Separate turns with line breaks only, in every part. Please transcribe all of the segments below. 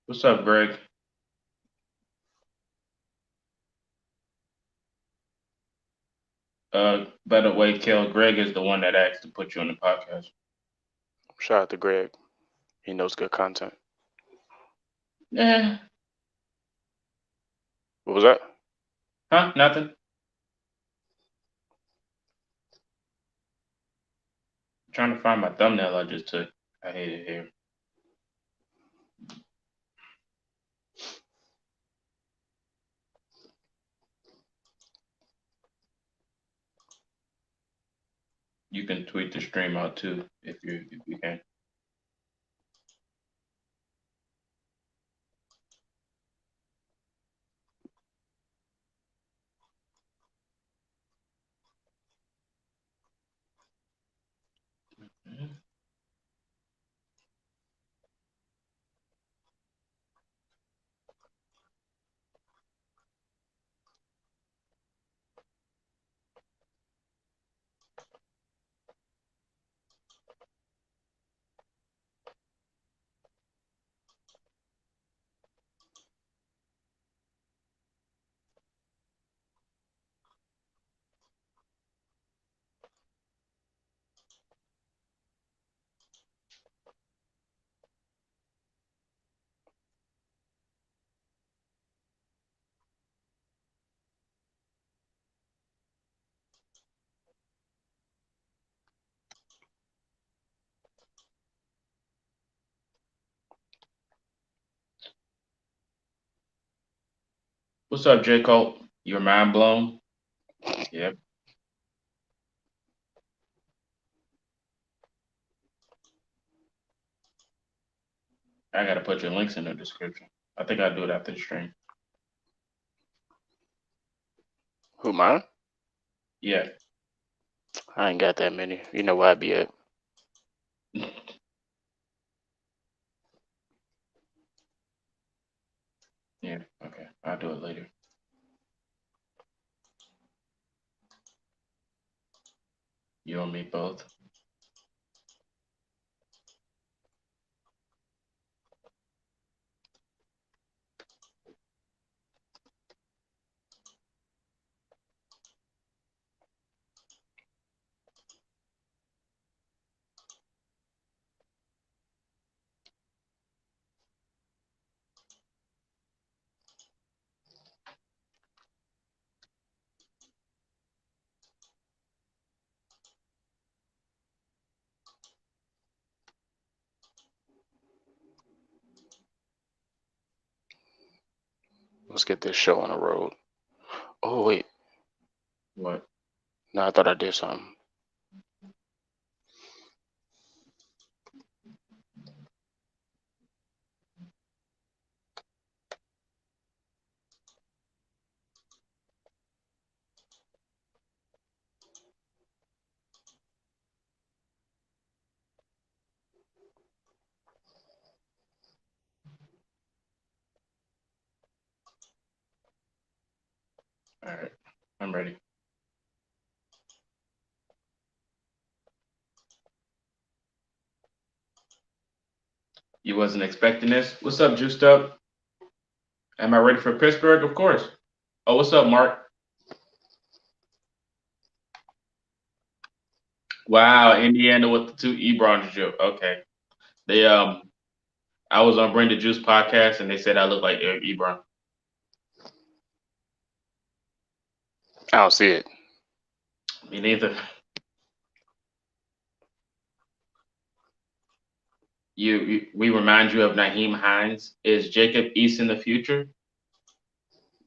What's up, Greg? By the way, Kel, Greg is the one that asked to put you on the podcast.
Shout out to Greg. He knows good content.
Yeah.
What was that?
Huh? Nothing. Trying to find my thumbnail I just took. I hate it here. You can tweet the stream out too if you can. What's up, J. Cole? Your mind blown? Yep. I gotta put your links in the description. I think I'll do it after the stream.
Who, mine?
Yeah.
I ain't got that many. You know where I be at.
Yeah. Okay. I'll do it later. You and me both.
Let's get this show on the road. Oh, wait.
What?
No, I thought I did something.
All right. I'm ready. You wasn't expecting this? What's up, Juiced Up? Am I ready for Pittsburgh? Of course. Oh, what's up, Mark? Wow, Indiana with the two Ebrons joke. Okay. They I was on Bring the Juice podcast and they said I look like Eric Ebron.
I don't see it.
Me neither. We remind you of Naheem Hines. Is Jacob Eason the future?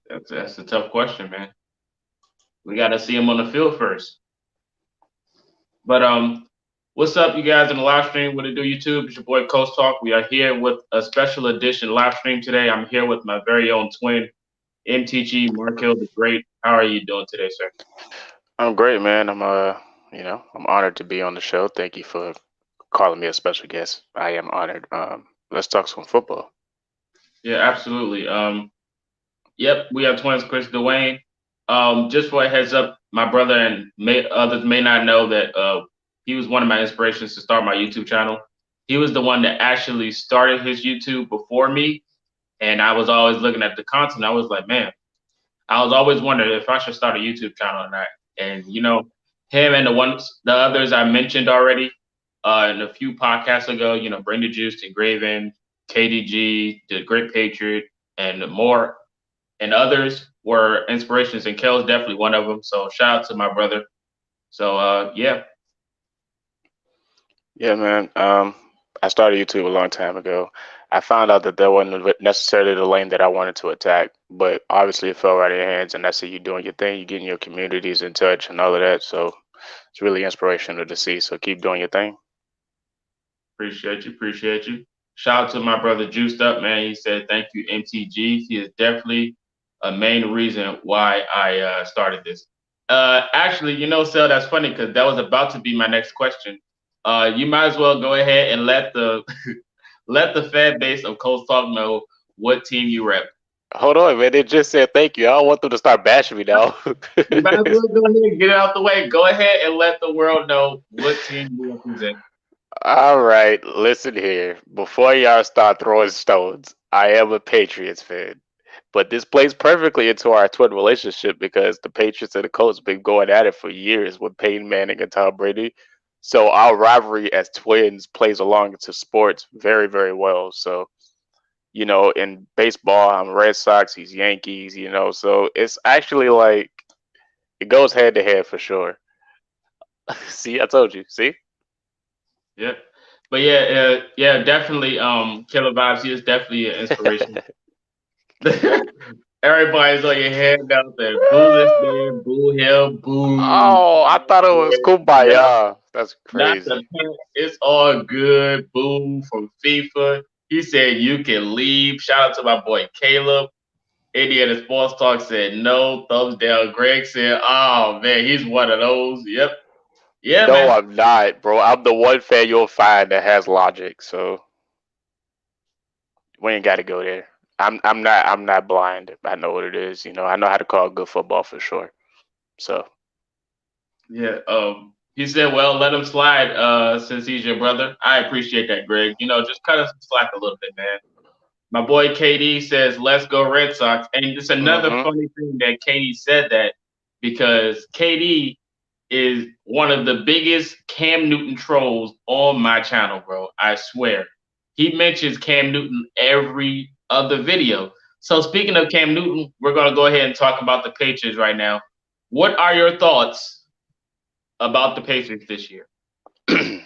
That's a tough question, man. We got to see him on the field first. But what's up, you guys in the live stream? What it do, YouTube? It's your boy Coast Talk. We are here with a special edition live stream today. I'm here with my very own twin, MTG Markel the Great. How are you doing today, sir?
I'm great, man. I'm honored to be on the show. Thank you for calling me a special guest. I am honored. Let's talk some football.
Yeah, absolutely. Yep, we have twins, Chris Dwayne. Just for a heads up, my brother and others may not know that he was one of my inspirations to start my YouTube channel. He was the one that actually started his YouTube before me, And I was always looking at the content. I was like, man, I was always wondering if I should start a YouTube channel or not. And him and the others I mentioned already, in a few podcasts ago, Bring the Juice, to Graven, KDG, the Great Patriot, and more, and others were inspirations. And Kel's definitely one of them. So shout out to my brother. So yeah.
Yeah, man. I started YouTube a long time ago. I found out that that wasn't necessarily the lane that I wanted to attack, but obviously it fell right in your hands, and that's it. You doing your thing, you getting your communities in touch and all of that. So it's really inspirational to see. So keep doing your thing.
Appreciate you. Appreciate you. Shout out to my brother Juiced Up, man. He said, thank you, MTG. He is definitely a main reason why I started this. Actually, Sel, that's funny because that was about to be my next question. You might as well go ahead and let the let the fan base of Colts Talk know what team you rep.
Hold on, man. They just said thank you. I don't want them to start bashing me now.
You might as well go ahead and get it out the way. Go ahead and let the world know what team you represent.
All right, listen here. Before y'all start throwing stones, I am a Patriots fan. But this plays perfectly into our twin relationship because the Patriots and the Colts been going at it for years with Peyton Manning and Tom Brady. So our rivalry as twins plays along into sports very, very well. So, in baseball, I'm Red Sox, he's Yankees, so it's actually like it goes head to head for sure. See, I told you. See?
Yep. But yeah, yeah, definitely. Killer Vibes. He is definitely an inspiration. Everybody's on your head now. Saying, "Boo this man, boo him, boo."
Oh, I thought it was
Yep.
Kumbaya. That's
Not the
crazy.
pimp. It's all good. Boo from FIFA. He said you can leave. Shout out to my boy Caleb. Indiana Sports Talk said no. Thumbs down. Greg said, "Oh man, he's one of those." Yep. Yeah,
No,
man.
I'm not, bro. I'm the one fan you'll find that has logic, so we ain't got to go there. I'm not blind. I know what it is. I know how to call good football for sure. So
Yeah. He said, "Well, let him slide. Since he's your brother, I appreciate that, Greg. Just cut us some slack a little bit, man." My boy KD says, "Let's go Red Sox," and it's another
hmm
funny thing that KD said that because KD is one of the biggest Cam Newton trolls on my channel, bro. I swear. He mentions Cam Newton every other video. So speaking of Cam Newton, we're gonna go ahead and talk about the Patriots right now. What are your thoughts about the Patriots this year?
I'm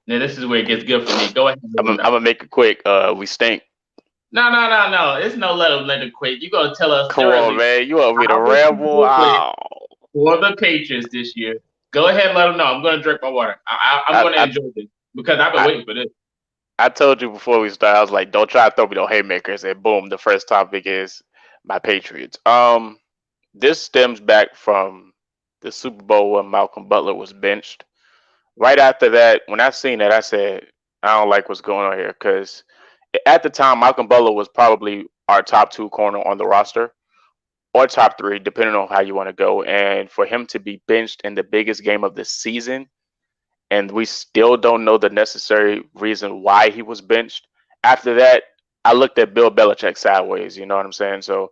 Now this is where it gets good for me. Go ahead and let them know.
gonna make it quick. We stink.
No, no, no, no. It's no let it quit. You gonna tell us
Come on,
thoroughly
man. You want me to
how the
ramble?
people went
Oh,
for the Patriots this year. Go ahead and let them know. I'm gonna drink my water. I'm
I,
gonna
I,
enjoy this because I've been
I,
waiting for this.
I told you before we started. I was like, don't try to throw me no haymakers. And boom, the first topic is my Patriots. This stems back from the Super Bowl when Malcolm Butler was benched. Right after that, when I seen that, I said, I don't like what's going on here because at the time, Malcolm Butler was probably our top two corner on the roster or top three, depending on how you want to go. And for him to be benched in the biggest game of the season, and we still don't know the necessary reason why he was benched. After that, I looked at Bill Belichick sideways. You know what I'm saying? So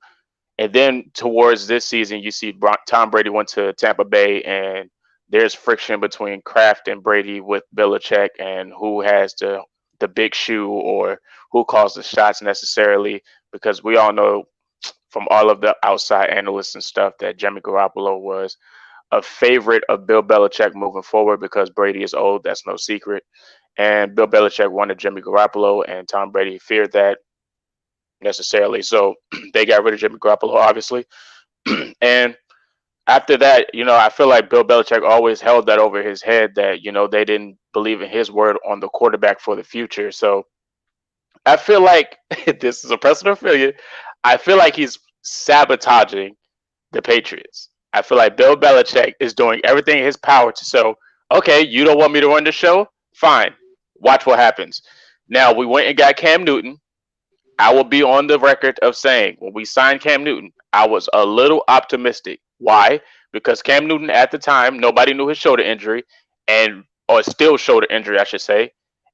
and then towards this season, you see Tom Brady went to Tampa Bay, and there's friction between Kraft and Brady with Belichick, and who has the big shoe or who calls the shots necessarily. Because we all know from all of the outside analysts and stuff that Jimmy Garoppolo was a favorite of Bill Belichick moving forward because Brady is old. That's no secret. And Bill Belichick wanted Jimmy Garoppolo, and Tom Brady feared that necessarily. So they got rid of Jimmy Garoppolo, obviously. And after that, I feel like Bill Belichick always held that over his head that, they didn't believe in his word on the quarterback for the future. So I feel like this is a personal opinion. I feel like he's sabotaging the Patriots. I feel like Bill Belichick is doing everything in his power to show, okay, you don't want me to run the show? Fine. Watch what happens. Now, we went and got Cam Newton. I will be on the record of saying when we signed Cam Newton, I was a little optimistic. Why? Because Cam Newton at the time, nobody knew his shoulder injury, and or still shoulder injury, I should say,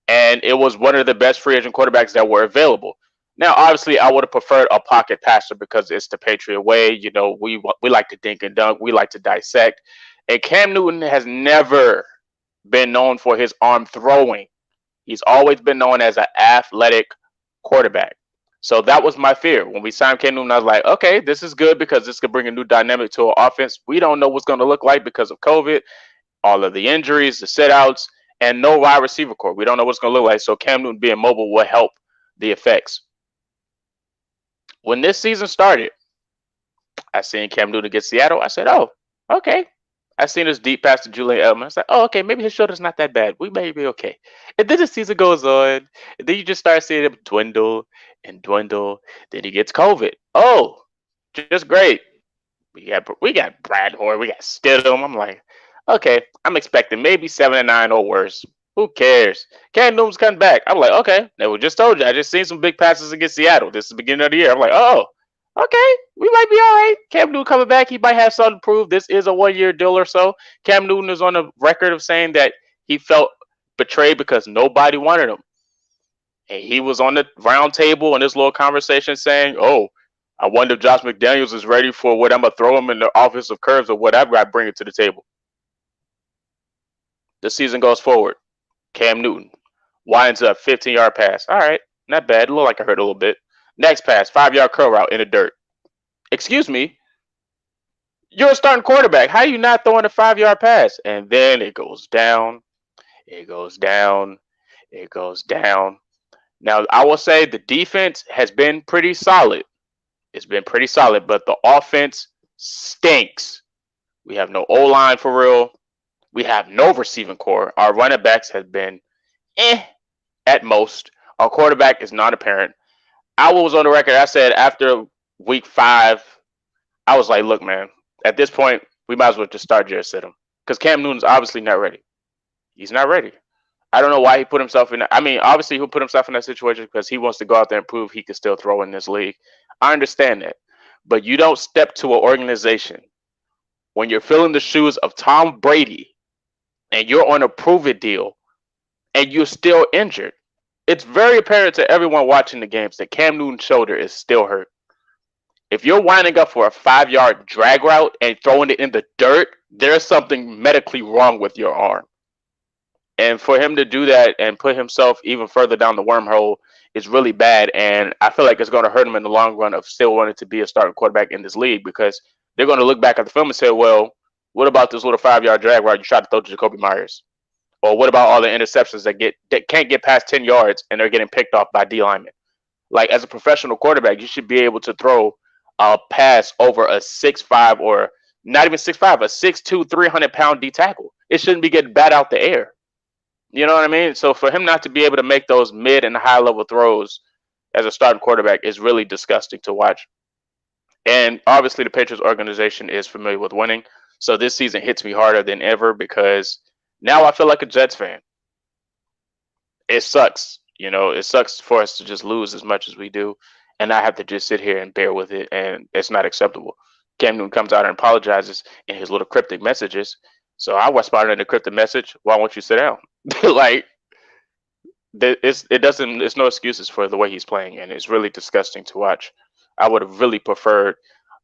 and it was one of the best free agent quarterbacks that were available. Now, obviously, I would have preferred a pocket passer because it's the Patriot way. We like to dink and dunk. We like to dissect. And Cam Newton has never been known for his arm throwing. He's always been known as an athletic quarterback. So that was my fear. When we signed Cam Newton, I was like, okay, this is good because this could bring a new dynamic to our offense. We don't know what's going to look like because of COVID, all of the injuries, the sit-outs, and no wide receiver core. We don't know what's going to look like. So Cam Newton being mobile will help the effects. When this season started, I seen Cam Newton against Seattle. I said, oh, okay. I seen his deep pass to Julian Edelman. I said, oh, okay, maybe his shoulder's not that bad. We may be okay. And then the season goes on, and then you just start seeing him dwindle and dwindle. Then he gets COVID. Oh, just great. We got Brad Hoyer, we got Stidham. I'm like, okay, I'm expecting maybe 7-9 or worse. Who cares? Cam Newton's coming back. I'm like, okay. Now we just told you. I just seen some big passes against Seattle. This is the beginning of the year. I'm like, oh, okay, we might be all right. Cam Newton coming back. He might have something to prove. This is a 1 year deal or so. Cam Newton is on the record of saying that he felt betrayed because nobody wanted him. And he was on the round table in this little conversation saying, oh, I wonder if Josh McDaniels is ready for what I'm going to throw him in the offensive curves or whatever I bring it to the table. The season goes forward. Cam Newton winds up 15-yard pass. All right, not bad. It looked like I hurt a little bit. Next pass, 5-yard curl route in the dirt. Excuse me, you're a starting quarterback. How are you not throwing a 5-yard pass? And then it goes down, it goes down, it goes down. Now, I will say the defense has been pretty solid. It's been pretty solid, but the offense stinks. We have no O-line for real. We have no receiving core. Our running backs have been at most. Our quarterback is not apparent. I was on the record. I said after week 5, I was like, look, man, at this point, we might as well just start Jarrett Stidham because Cam Newton's obviously not ready. He's not ready. I don't know why he put himself in that. I mean, obviously, he'll put himself in that situation because he wants to go out there and prove he can still throw in this league. I understand that. But you don't step to an organization when you're filling the shoes of Tom Brady and you're on a prove-it deal and you're still injured. It's very apparent to everyone watching the games that Cam Newton's shoulder is still hurt. If you're winding up for a 5-yard drag route and throwing it in the dirt, there's something medically wrong with your arm. And for him to do that and put himself even further down the wormhole is really bad. And I feel like it's going to hurt him in the long run of still wanting to be a starting quarterback in this league because they're going to look back at the film and say, well, what about this little 5-yard drag route you tried to throw to Jacoby Myers? Or what about all the interceptions that can't get past 10 yards and they're getting picked off by D linemen? Like, as a professional quarterback, you should be able to throw a pass over a 6'5", or not even 6'5", a 6'2", 300-pound D tackle. It shouldn't be getting bat out the air. You know what I mean? So for him not to be able to make those mid and high level throws as a starting quarterback is really disgusting to watch. And obviously the Patriots organization is familiar with winning. So this season hits me harder than ever because now I feel like a Jets fan. It sucks. It sucks for us to just lose as much as we do. And I have to just sit here and bear with it. And it's not acceptable. Cam Newton comes out and apologizes in his little cryptic messages. So I responded in the cryptic message, why won't you sit down? Like, it's no excuses for the way he's playing, and it's really disgusting to watch. I would have really preferred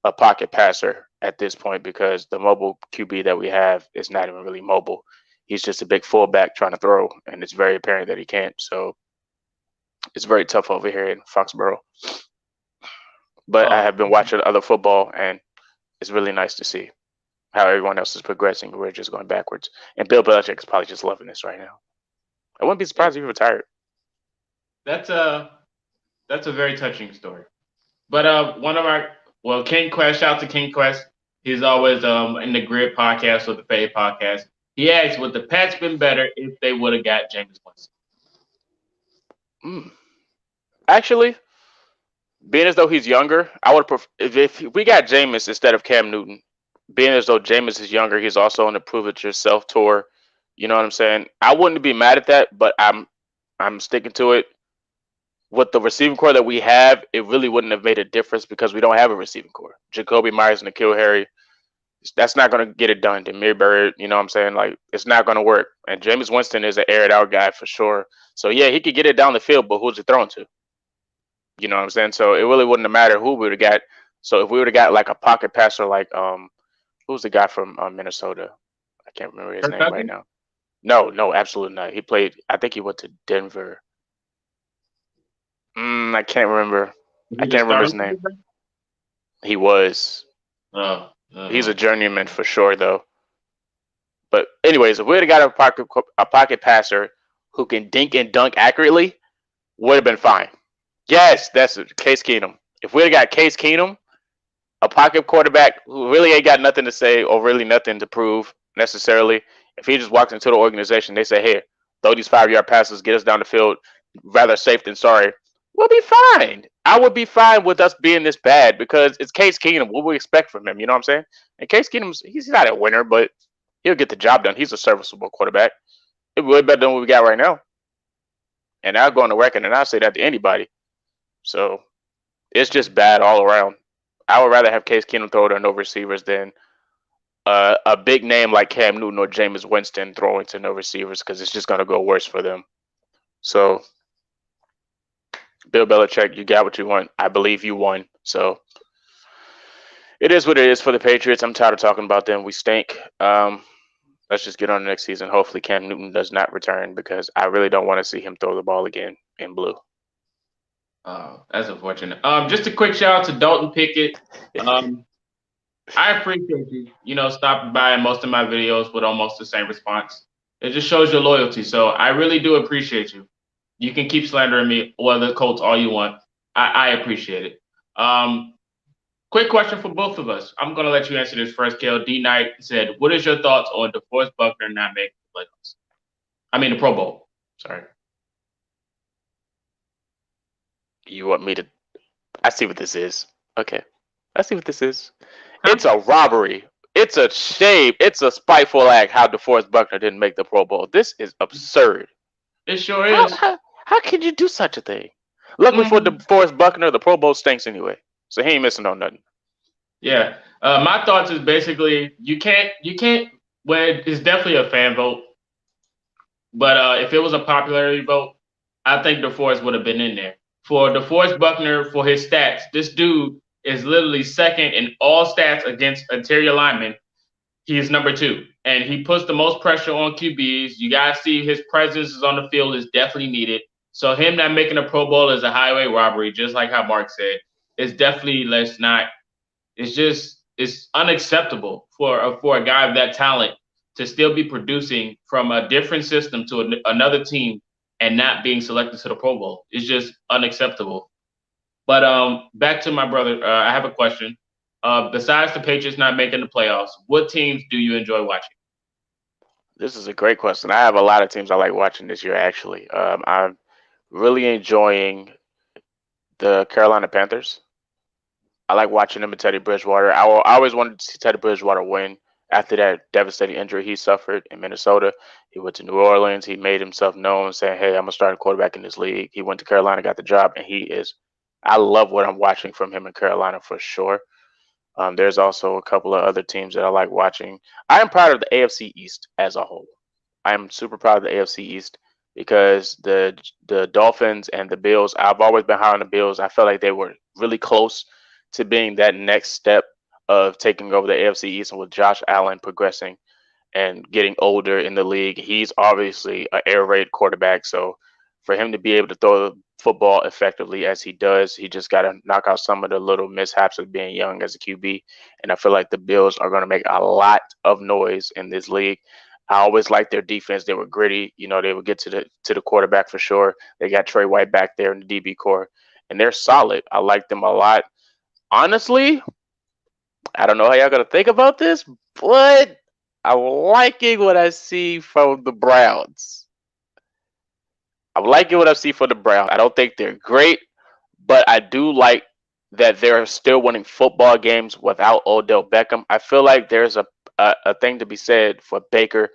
a pocket passer at this point because the mobile QB that we have is not even really mobile. He's just a big fullback trying to throw, and it's very apparent that he can't. So it's very tough over here in Foxborough. But I have been watching other football, and it's really nice to see how everyone else is progressing. We're just going backwards. And Bill Belichick is probably just loving this right now. I wouldn't be surprised if he retired.
That's a very touching story. But King Quest, shout out to King Quest. He's always in the Grid podcast or the Fade podcast. He asked, would the Pats been better if they would have got Jameis Winston?
Actually, being as though he's younger, I would prefer if we got Jameis instead of Cam Newton. Being as though Jameis is younger, he's also on the Prove It Yourself tour. You know what I'm saying? I wouldn't be mad at that, but I'm sticking to it. With the receiving core that we have, it really wouldn't have made a difference because we don't have a receiving core. Jacoby Myers and N'Keal Harry, that's not going to get it done. Demir Barrett, you know what I'm saying? Like, it's not going to work. And Jameis Winston is an air it out guy for sure. So, yeah, he could get it down the field, but who's he throwing to? You know what I'm saying? So it really wouldn't have mattered who we would have got. So if we would have got like a pocket passer like who's the guy from Minnesota? I can't remember his
Kirk
name right
Cousins?
now. No, no, absolutely not. He played. I think he went to Denver. I can't remember.
Is
I
he the
can't remember his
starting
name.
quarterback?
He was.
Oh,
He's a journeyman for sure, though. But anyways, if we would have got a pocket passer who can dink and dunk accurately, would have been fine. Yes, that's it. Case Keenum. If we'd have got Case Keenum, a pocket quarterback who really ain't got nothing to say or really nothing to prove necessarily, if he just walks into the organization, they say, "Hey, throw these 5 yard passes, get us down the field, rather safe than sorry," we'll be fine. I would be fine with us being this bad because it's Case Keenum. What we expect from him, you know what I'm saying? And Case Keenum, he's not a winner, but he'll get the job done. He's a serviceable quarterback. It's way better than what we got right now. And I'll go on the record and I'll say that to anybody. So it's just bad all around. I would rather have Case Keenum throw to no receivers than a big name like Cam Newton or Jameis Winston throwing to no receivers because it's just going to go worse for them. So, Bill Belichick, you got what you want. I believe you won. So, it is what it is for the Patriots. I'm tired of talking about them. We stink. Let's just get on the next season. Hopefully, Cam Newton does not return because I really don't want to see him throw the ball again in blue.
oh, that's unfortunate. Just a quick shout out to Dalton Pickett. Um, I appreciate you, stopping by in most of my videos with almost the same response. It just shows your loyalty. So I really do appreciate you. You can keep slandering me or the Colts all you want. I appreciate it. Quick question for both of us. I'm going to let you answer this first, Kale. D Knight said, "What is your thoughts on DeForest Buckner not making the playoffs? I mean, the Pro Bowl. Sorry."
You want me to? I see what this is. Okay. I see what this is.
Huh?
It's a robbery. It's a shame. It's a spiteful act how DeForest Buckner didn't make the Pro Bowl. This is absurd.
It sure
How
is.
how, how could you do such a thing? Luckily for
Mm,
DeForest Buckner, the Pro Bowl stinks anyway, so he ain't missing on nothing.
yeah. My thoughts is basically you can't. Well, it's definitely a fan vote, but if it was a popularity vote, I think DeForest would have been in there. For DeForest Buckner, for his stats, this dude is literally second in all stats against interior linemen. He is number two, and he puts the most pressure on QBs. You guys see his presence is on the field is definitely needed. So him not making a Pro Bowl is a highway robbery, just like how Mark said. It's definitely let's not. It's unacceptable for a guy of that talent to still be producing from a different system to another team and not being selected to the Pro Bowl. It's just unacceptable. But back to my brother, I have a question. Besides the Patriots not making the playoffs, what teams do you enjoy watching?
This is a great question. I have a lot of teams I like watching this year. Actually, I'm really enjoying the Carolina Panthers. I like watching him and Teddy Bridgewater. I always wanted to see Teddy Bridgewater win after that devastating injury he suffered in Minnesota. He went to New Orleans. He made himself known, saying, "Hey, I'm a starting quarterback in this league." He went to Carolina, got the job, and he is. I love what I'm watching from him in Carolina for sure. There's also a couple of other teams that I like watching. I am proud of the AFC East as a whole. I am super proud of the AFC East because the Dolphins and the Bills. I've always been high on the Bills. I felt like they were really close to being that next step of taking over the AFC East, and with Josh Allen progressing and getting older in the league, he's obviously an air raid quarterback. So for him to be able to throw the football effectively as he does, he just got to knock out some of the little mishaps of being young as a QB. And I feel like the Bills are going to make a lot of noise in this league. I always liked their defense. They were gritty. You know, they would get to the quarterback for sure. They got Trey White back there in the DB core, and they're solid. I like them a lot. Honestly, I don't know how y'all gonna think about this, but I'm liking what I see from the Browns. I'm liking what I see from the Browns. I don't think they're great, but I do like that they're still winning football games without Odell Beckham. I feel like there's a thing to be said for Baker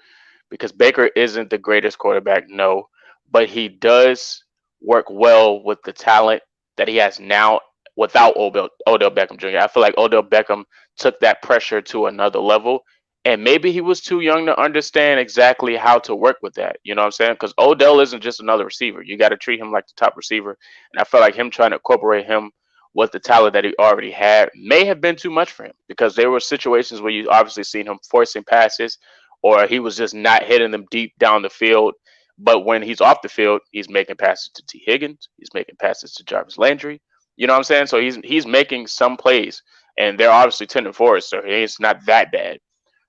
because Baker isn't the greatest quarterback, no, but he does work well with the talent that he has now without Odell Beckham Jr. I feel like Odell Beckham took that pressure to another level, And maybe he was too young to understand exactly how to work with that. You know what I'm saying? Because Odell isn't just another receiver. You got to treat him like the top receiver. And I felt like him trying to incorporate him with the talent that he already had may have been too much for him, because there were situations where you obviously seen him forcing passes, or he was just not hitting them deep down the field. But when he's off the field, he's making passes to T. Higgins. He's making passes to Jarvis Landry. You know what I'm saying? So he's making some plays, and they're obviously 10-4, so it's not that bad.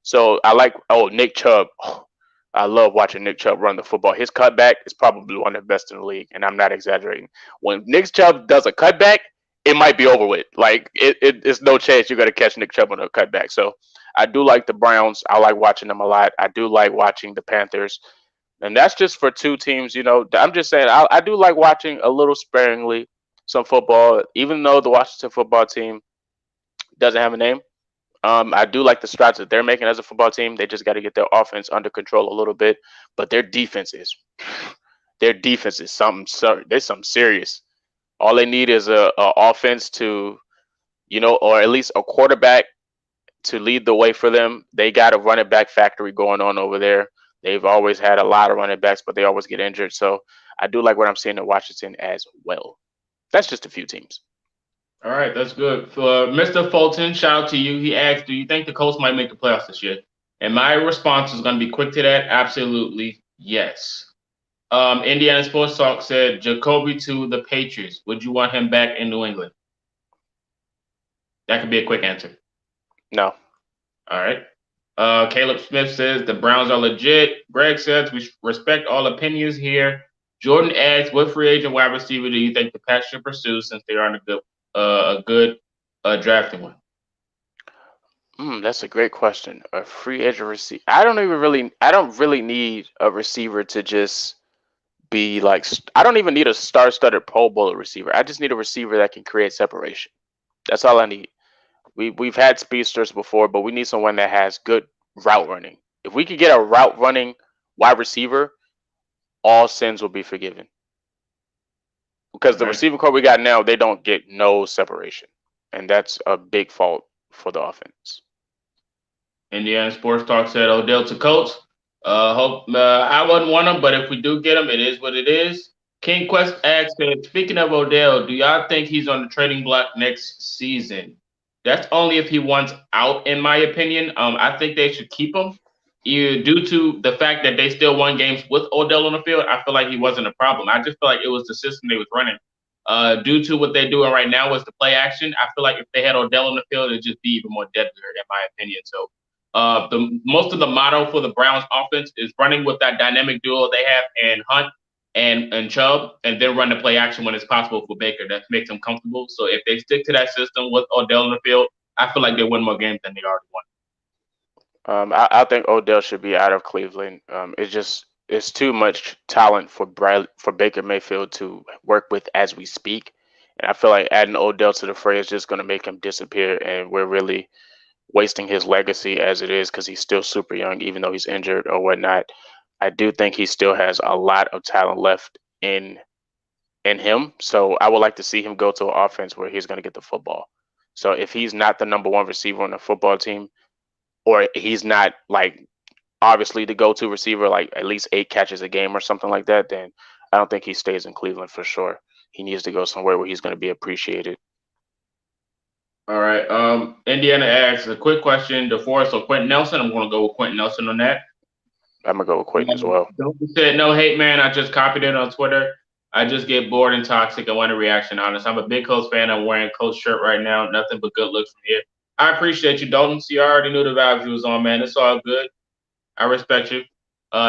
So I like, Nick Chubb. Oh, I love watching Nick Chubb run the football. His cutback is probably one of the best in the league, and I'm not exaggerating. When Nick Chubb does a cutback, it might be over with. Like it's no chance you're gonna catch Nick Chubb on a cutback. So I do like the Browns. I like watching them a lot. I do like watching the Panthers, and that's just for two teams. I'm just saying I do like watching a little sparingly some football, even though the Washington football team doesn't have a name. I do like the strides that they're making as a football team. They just got to get their offense under control a little bit, but their defense is something. There's something serious. All they need is a offense to, or at least a quarterback to lead the way for them. They got a running back factory going on over there. They've always had a lot of running backs, but they always get injured. So I do like what I'm seeing in Washington as well. That's just a few teams.
All right, that's good. For Mr. Fulton, shout out to you. He asked, "Do you think the Colts might make the playoffs this year?" And my response is going to be quick to that. Absolutely, yes. Indiana Sports Talk said Jacoby to the Patriots. Would you want him back in New England? That could be a quick answer.
No.
All right. Caleb Smith says the Browns are legit. Greg says we respect all opinions here. Jordan asks, what free agent wide receiver do you think the Pats should pursue since they are in a good drafting one?
That's a great question. A free agent receiver. I don't really need a receiver to just be like. I don't even need a star-studded Pro Bowler receiver. I just need a receiver that can create separation. That's all I need. We've had speedsters before, but we need someone that has good route running. If we could get a route running wide receiver, all sins will be forgiven. Because the
Okay.
receiving core we got now, they don't get no separation, and that's a big fault for the offense.
Indiana Sports Talk said Odell to Colts. Hope I wouldn't want him, but if we do get him, it is what it is. King Quest asks, speaking of Odell, do y'all think he's on the trading block next season? That's only if he wants out, in my opinion. I think they should keep him. Due to the fact that they still won games with Odell on the field, I feel like he wasn't a problem. I just feel like it was the system they was running. Due to what they're doing right now was the play action. I feel like if they had Odell on the field, it'd just be even more deadlier, in my opinion. So the most of the motto for the Browns offense is running with that dynamic duo they have and Hunt and Chubb, and then run the play action when it's possible for Baker. That makes them comfortable. So if they stick to that system with Odell in the field, I feel like they win more games than they already won.
I think Odell should be out of Cleveland. It's too much talent for Baker Mayfield to work with as we speak, and I feel like adding Odell to the fray is just going to make him disappear, and we're really wasting his legacy as it is because he's still super young, even though he's injured or whatnot. I do think he still has a lot of talent left in him, so I would like to see him go to an offense where he's going to get the football. So if he's not the number one receiver on the football team, or he's not like obviously the go-to receiver, like at least 8 catches a game or something like that, then I don't think he stays in Cleveland for sure. He needs to go somewhere where he's going to be appreciated.
All right. Indiana asks a quick question: DeForest or Quentin Nelson? I'm going to go with Quentin Nelson on that.
I'm gonna go with Quentin as well.
Don't said no hate, man. I just copied it on Twitter. I just get bored and toxic. I want a reaction on this. I'm a big Colts fan. I'm wearing Colts shirt right now. Nothing but good looks from here. I appreciate you, Dalton. See, I already knew the vibes you was on, man. It's all good. I respect you.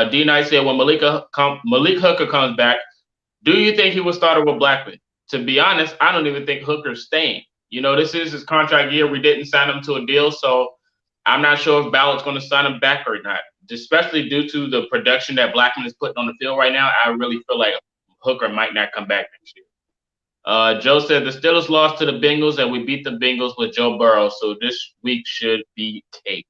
D Knight said when Malik Hooker comes back, do you think he will start over Blackman? To be honest, I don't even think Hooker's staying. This is his contract year. We didn't sign him to a deal, so I'm not sure if Ballard's going to sign him back or not. Especially due to the production that Blackman is putting on the field right now, I really feel like Hooker might not come back next year. Joe said the Steelers lost to the Bengals and we beat the Bengals with Joe Burrow, so this week should be cake.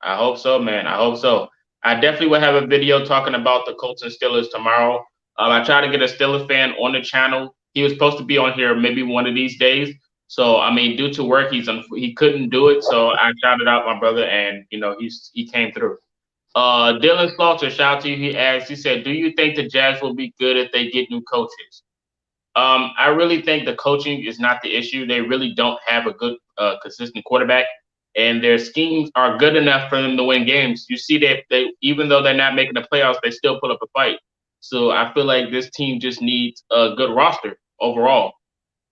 I hope so, man. I hope so. I definitely will have a video talking about the Colts and Steelers tomorrow. I tried to get a Steelers fan on the channel. He was supposed to be on here maybe one of these days, So I mean, due to work, he couldn't do it. So I shouted out my brother, and he came through. Dylan Slaughter, shout out to you. He asked, he said, "Do you think the Jags will be good if they get new coaches?" I really think the coaching is not the issue. They really don't have a good, consistent quarterback, and their schemes are good enough for them to win games. You see that they, even though they're not making the playoffs, they still put up a fight. So I feel like this team just needs a good roster overall.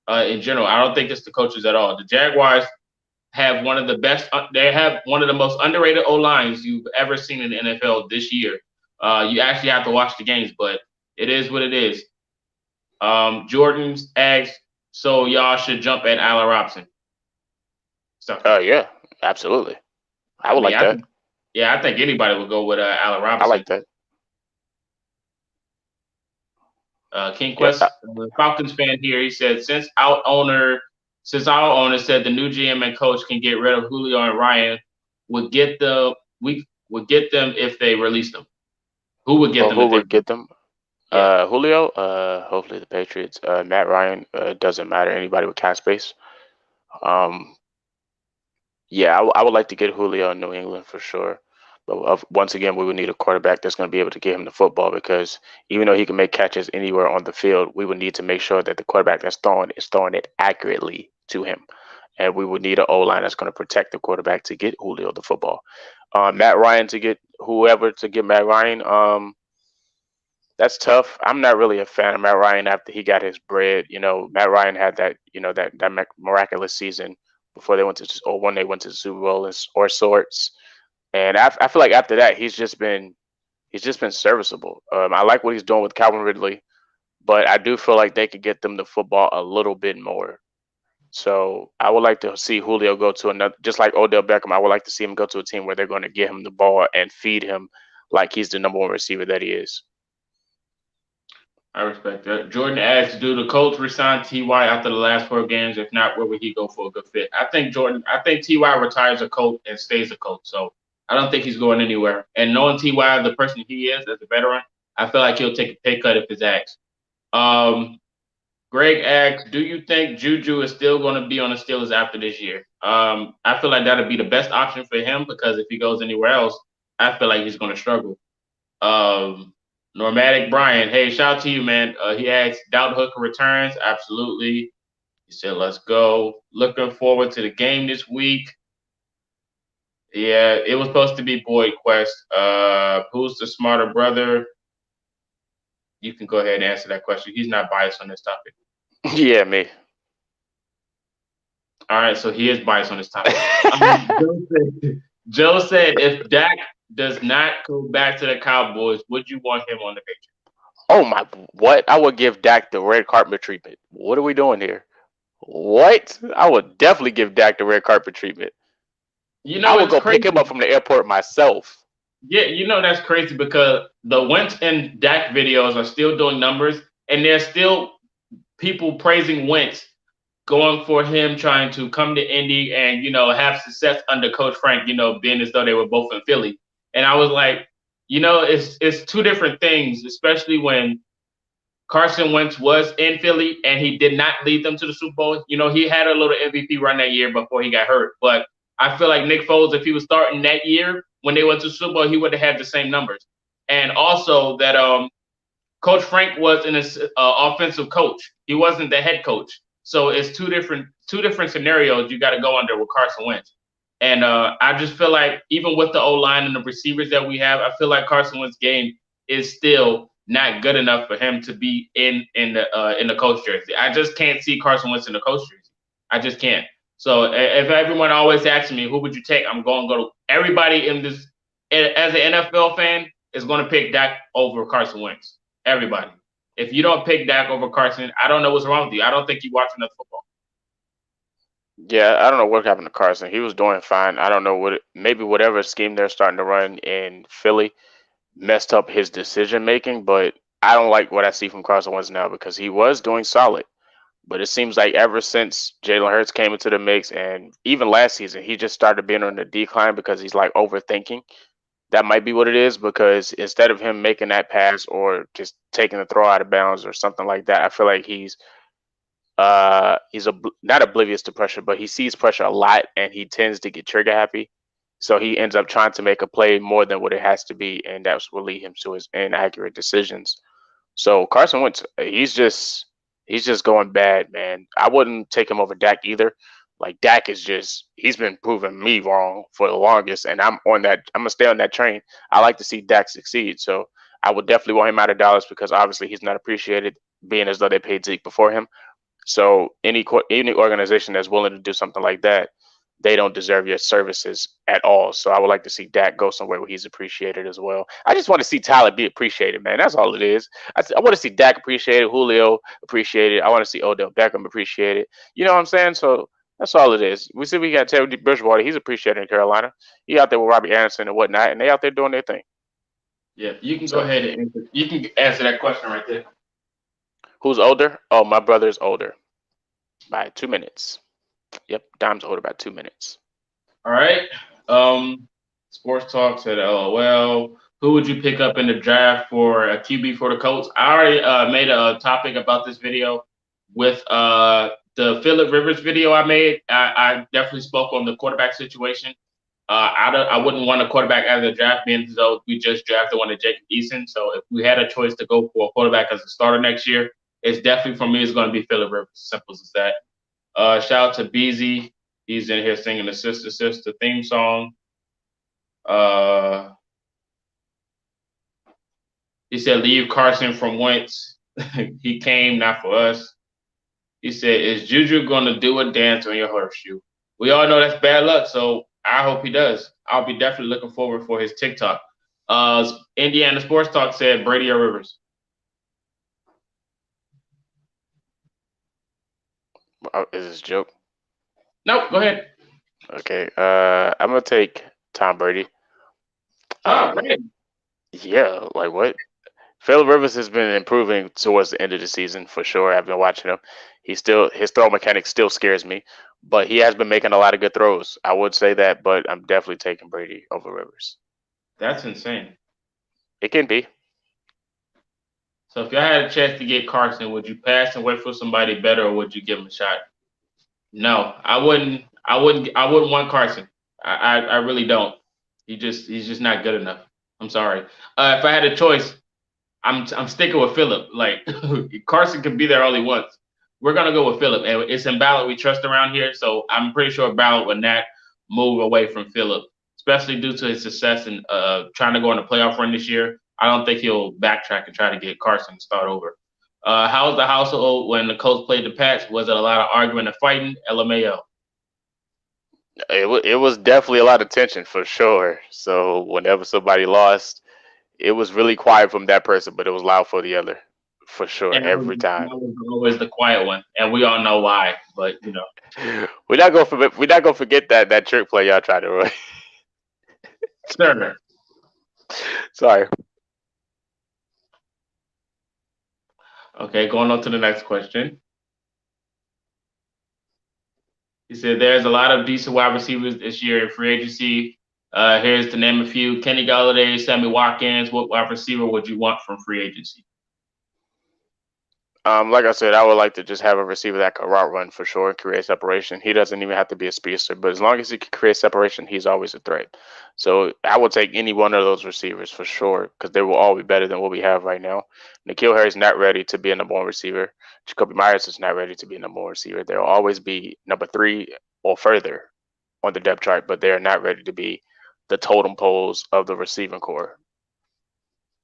In general, I don't think it's the coaches at all. The Jaguars have one of the best. They have one of the most underrated O lines you've ever seen in the NFL this year. You actually have to watch the games, but it is what it is. Jordan's asked, so y'all should jump at Allen Robinson. So,
Yeah, absolutely. I
I
would
mean,
like that.
I think anybody would go with Allen
I
Robinson.
like that.
King
Yeah.
Quest, Falcons fan here. He said, since our owner said the new GM and coach can get rid of Julio and Ryan, would get the we would get them if they released them. Who would get
Or
them
who
if they?
would get them?
Yeah,
Julio. Hopefully the Patriots. Matt Ryan. Doesn't matter. Anybody with cap space. Um, yeah, I would like to get Julio in New England for sure. But once again, we would need a quarterback that's going to be able to get him the football because even though he can make catches anywhere on the field, we would need to make sure that the quarterback that's throwing is throwing it accurately to him. And we would need an O line that's going to protect the quarterback to get Julio the football. Matt Ryan to get whoever to get Matt Ryan. That's tough. I'm not really a fan of Matt Ryan after he got his bread. Matt Ryan had that, that miraculous season before they went to, or when they went to the Super Bowl or sorts. And I feel like after that, he's just been serviceable. I like what he's doing with Calvin Ridley, but I do feel like they could get them the football a little bit more. So I would like to see Julio go to another, just like Odell Beckham. I would like to see him go to a team where they're going to get him the ball and feed him like he's the number one receiver that he is.
I respect that. Jordan asks, do the Colts resign Ty after the last 4 games? If not, where would he go for a good fit? I think Ty retires a Colt and stays a Colt. So I don't think he's going anywhere. And knowing Ty, the person he is as a veteran, I feel like he'll take a pay cut if it's asked. Um, Greg asks, do you think Juju is still going to be on the Steelers after this year? I feel like that'd be the best option for him because if he goes anywhere else, I feel like he's going to struggle. Um, Normatic Brian, hey, shout out to you, man. He asked, doubt Hooker returns. Absolutely. He said, let's go. Looking forward to the game this week. Yeah, it was supposed to be Boyd Quest. Who's the smarter brother? You can go ahead and answer that question. He's not biased on this topic.
Yeah, me.
All right, so he is biased on this topic. Joe said, if Dak does not go back to the Cowboys, would you want him on the picture?
Oh my, what? I would give Dak the red carpet treatment. What are we doing here? What? I would definitely give Dak the red carpet treatment. I would
It's
go pick him
crazy.
up from the airport myself.
Yeah, that's crazy because the Wentz and Dak videos are still doing numbers, and there's still people praising Wentz, going for him trying to come to Indy and have success under Coach Frank. Being as though they were both in Philly, and I was like, it's two different things, especially when Carson Wentz was in Philly and he did not lead them to the Super Bowl. He had a little MVP run that year before he got hurt. But I feel like Nick Foles, if he was starting that year when they went to the Super Bowl, he would have had the same numbers. And also that Coach Frank was an offensive coach. He wasn't the head coach. So it's two different scenarios you got to go under with Carson Wentz. And I just feel like even with the O line and the receivers that we have, I feel like Carson Wentz's game is still not good enough for him to be in the coach jersey. I just can't see Carson Wentz in the coach jersey. I just can't. So if everyone always asks me who would you take, I'm going to go to everybody in this as an NFL fan is going to pick Dak over Carson Wentz. Everybody. If you don't pick Dak over Carson, I don't know what's wrong with you. I don't think you watch enough football.
Yeah, I don't know what happened to Carson. He was doing fine. I don't know maybe whatever scheme they're starting to run in Philly messed up his decision making, but I don't like what I see from Carson Wentz now because he was doing solid. But it seems like ever since Jalen Hurts came into the mix and even last season, he just started being on the decline because he's like overthinking. That might be what it is because instead of him making that pass or just taking the throw out of bounds or something like that, I feel like He's not oblivious to pressure, but he sees pressure a lot, and he tends to get trigger happy. So he ends up trying to make a play more than what it has to be, and that's what lead him to his inaccurate decisions. So Carson Wentz, he's just going bad, man. I wouldn't take him over Dak either. Like Dak is just he's been proving me wrong for the longest, and I'm on that. I'm gonna stay on that train. I like to see Dak succeed, so I would definitely want him out of Dallas because obviously he's not appreciated, being as though they paid Zeke before him. So any organization that's willing to do something like that, they don't deserve your services at all. So I would like to see Dak go somewhere where he's appreciated as well. I just want to see Tyler be appreciated, man. That's all it is. I want to see Dak appreciated, Julio appreciated. I want to see Odell Beckham appreciated. You know what I'm saying? So that's all it is. We see we got Teddy Bridgewater. He's appreciated in Carolina. He out there with Robbie Anderson and whatnot, and they out there doing their thing.
Yeah, you can go
So
ahead and you can answer that question right there.
who's older? Oh, my brother's older by 2 minutes. Yep, Dom's older by 2 minutes.
All right. Sports Talk said, "LOL. Who would you pick up in the draft for a QB for the Colts?" I already made a topic about this video with the Phillip Rivers video I made. I definitely spoke on the quarterback situation. I wouldn't want a quarterback out of the draft, being as though we just drafted one of Jacob Eason. So if we had a choice to go for a quarterback as a starter next year, it's definitely for me. It's going to be Phillip Rivers. Simple as that. Shout out to Beezy. He's in here singing the Sister Sister theme song. Uh, he said, leave Carson from Wentz. He came, not for us. He said, is Juju going to do a dance on your horseshoe? We all know that's bad luck, so I hope he does. I'll be definitely looking forward for his TikTok. Indiana Sports Talk said Brady or Rivers.
Is this a joke?
Nope, go ahead.
Okay. I'm gonna take Tom Brady.
Brady.
Yeah, like what? Philip Rivers has been improving towards the end of the season for sure. I've been watching him. His throw mechanic still scares me, but he has been making a lot of good throws. I would say that, but I'm definitely taking Brady over Rivers.
That's insane.
It can be.
So if y'all had a chance to get Carson, would you pass and wait for somebody better, or would you give him a shot? No, I wouldn't. I wouldn't want Carson. I really don't. He's just not good enough. I'm sorry. If I had a choice, I'm sticking with Phillip. Like Carson can be there only once. We're gonna go with Phillip, and it's in Ballot we trust around here. So I'm pretty sure Ballot would not move away from Phillip, especially due to his success in trying to go on a playoff run this year. I don't think he'll backtrack and try to get Carson to start over. How was the household when the Colts played the Pats? Was it a lot of arguing and fighting? LMAO.
It was definitely a lot of tension for sure. So whenever somebody lost, it was really quiet from that person, but it was loud for the other, for sure,
And
every
I
time.
was always the quiet one, and we all know why. But
We're not gonna forget that trick play y'all tried to run.
sure.
Sorry.
Okay, going on to the next question. He said there's a lot of decent wide receivers this year in free agency. Here's to name a few: Kenny Galladay, Sammy Watkins. What wide receiver would you want from free agency?
Like I said, I would like to just have a receiver that can route run for sure and create separation. He doesn't even have to be a speedster, but as long as he can create separation, he's always a threat. So I would take any one of those receivers for sure because they will all be better than what we have right now. Nikhil Harry's not ready to be a number one receiver. Jacoby Myers is not ready to be a number one receiver. They'll always be number three or further on the depth chart, but they're not ready to be the totem poles of the receiving core.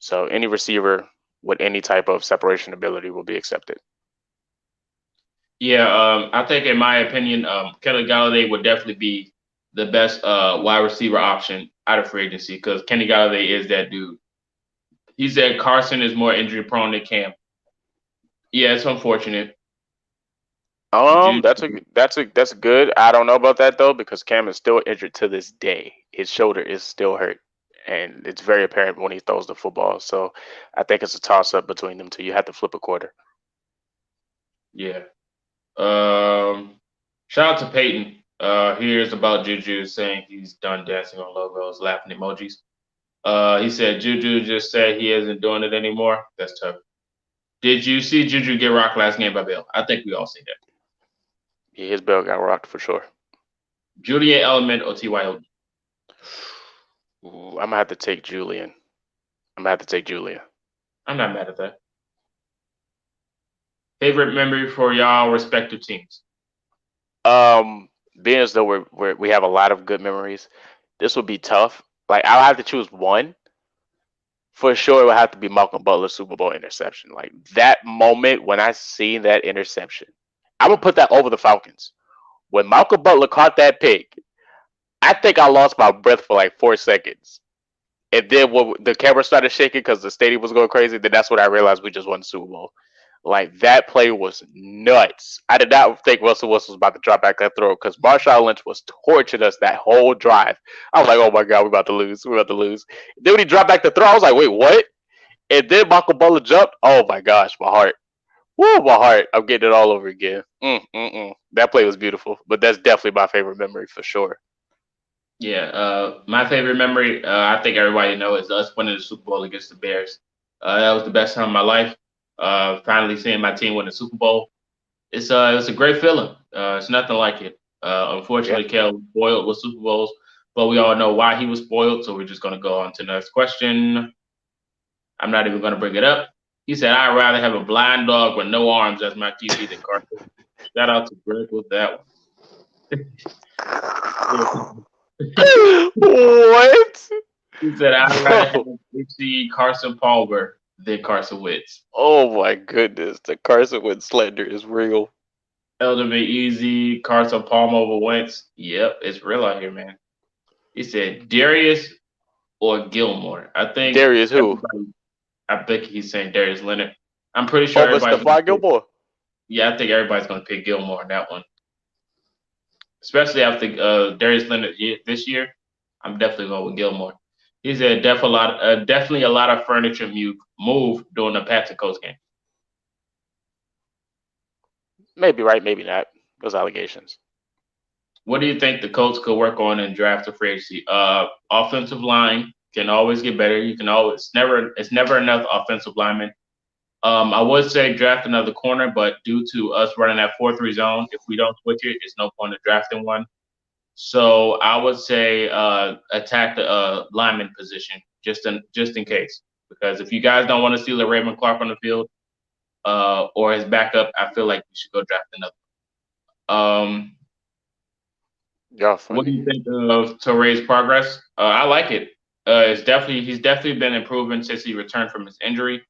So any receiver with any type of separation ability will be accepted.
Yeah, I think in my opinion, Kenny Galladay would definitely be the best wide receiver option out of free agency because Kenny Galladay is that dude. He said Carson is more injury prone than Cam. Yeah, it's unfortunate.
That's good. I don't know about that though because Cam is still injured to this day. His shoulder is still hurt, and it's very apparent when he throws the football. So I think it's a toss up between them two. You have to flip a quarter.
Yeah. Shout out to Peyton. Here's about Juju saying he's done dancing on logos, laughing emojis. He said Juju just said he isn't doing it anymore. That's tough. Did you see Juju get rocked last game by Bill? I think we all see that.
Yeah, his bell got rocked for sure.
Julian Element or T.Y. Hilton?
Ooh, I'm gonna have to take Julian. I'm gonna have to take Julian.
I'm not mad at that. Favorite memory for y'all respective teams?
Um, Being as though we have a lot of good memories, this would be tough. Like I'll have to choose one. For sure, it would have to be Malcolm Butler's Super Bowl interception. Like that moment when I seen that interception, I'm gonna put that over the Falcons. When Malcolm Butler caught that pick, I think I lost my breath for like 4 seconds. And then when the camera started shaking because the stadium was going crazy, then that's when I realized we just won the Super Bowl. Like that play was nuts. I did not think Russell Wilson was about to drop back that throw because Marshawn Lynch was torching us that whole drive. I was like, oh my God, we're about to lose. We're about to lose. Then when he dropped back the throw, I was like, wait, what? And then Michael Butler jumped. Oh my gosh, my heart. Woo, my heart. I'm getting it all over again. That play was beautiful, but that's definitely my favorite memory for sure.
Yeah, my favorite memory, I think everybody knows, is us winning the Super Bowl against the Bears. That was the best time of my life. Finally seeing my team win the Super Bowl. It's a great feeling. It's nothing like it.
Yeah.
Unfortunately, Kel was spoiled with Super Bowls, but we all know why he was spoiled. So we're just gonna go on to the next question. I'm not even gonna bring it up. He said, "I'd rather have a blind dog with no arms as my QB than Carson." Shout out to Greg with that one.
What?
He said, "I'd rather have
Bro.
HC Carson Palmer than Carson Wentz."
Oh my goodness. The Carson Wentz slander is real.
Elder Be Easy, Carson Palmer over Wentz. Yep, it's real out here, man. He said, Darius or Gilmore.
Darius who?
I think he's saying Darius Leonard. I'm pretty sure
Over
everybody's going
Stephon
to pick.
Gilmore.
Yeah, I think everybody's going to pick Gilmore on that one, especially after Darius Leonard this year. I'm definitely going with Gilmore. He said definitely a lot of furniture move during the Pats and Colts game.
Maybe right, maybe not. Those allegations.
What do you think the Colts could work on in draft or free agency? Offensive line can always get better. You can always it's never enough offensive linemen. I would say draft another corner, but due to us running that 4-3 zone, if we don't switch it, it's no point in drafting one. So I would say attack the lineman position just in case, because if you guys don't want to steal a Raymond Clark on the field or his backup, I feel like we should go draft another. Um,
Y'all
what do
funny.
you think of Torre's progress? I like it. He's definitely been improving since he returned from his injury.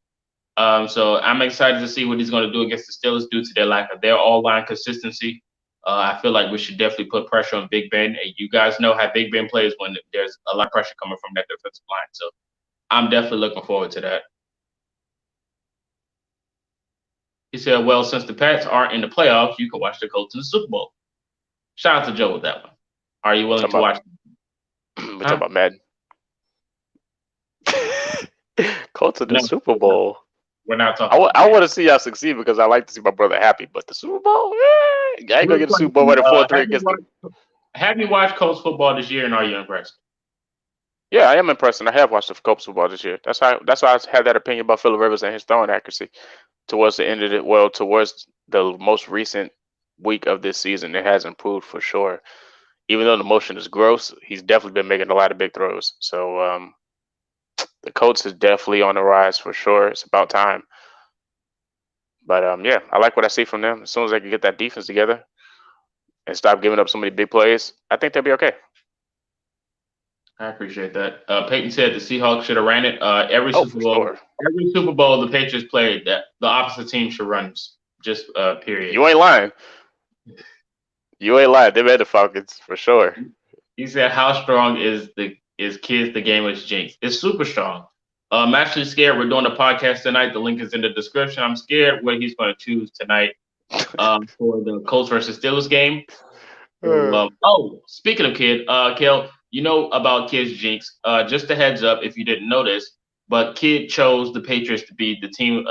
So I'm excited to see what he's going to do against the Steelers due to their lack of their all-line consistency. I feel like we should definitely put pressure on Big Ben. And you guys know how Big Ben plays when there's a lot of pressure coming from that defensive line. So I'm definitely looking forward to that. He said, well, since the Pats aren't in the playoffs, you can watch the Colts in the Super Bowl. Shout out to Joe with that one. Are you willing
Talking
to
about
watch?
we talking
Huh?
about Madden. Colts in the
No,
Super Bowl.
we're not
I,
talking
w-
about
I
that.
want to see y'all succeed because I like to see my brother happy. But the Super Bowl, I ain't gonna
Real
get the Super Bowl
question,
winning 4-3 against the.
have you watched Colts football this year and are you impressed?
Yeah, I am impressed, and I have watched the Colts football this year. That's why I had that opinion about Phillip Rivers and his throwing accuracy towards the end of it. Well, towards the most recent week of this season, it has improved for sure. Even though the motion is gross, he's definitely been making a lot of big throws. So the Colts is definitely on the rise for sure. It's about time. But yeah, I like what I see from them. As soon as they can get that defense together and stop giving up so many big plays, I think they'll be okay.
I appreciate that. Peyton said the Seahawks should have ran it.
Oh, for sure.
Every Super Bowl the Patriots played, that the opposite team should run. Just period.
You ain't lying. You ain't lying. They made the Falcons for sure.
He said, "How strong is kids the game is jinx? It's super strong. I'm actually scared. We're doing a podcast tonight. The link is in the description. I'm scared what he's going to choose tonight for the Colts versus Steelers game. So, speaking of Kel, you know about Kid's jinx. Just a heads up if you didn't notice, but Kid chose the Patriots to be the team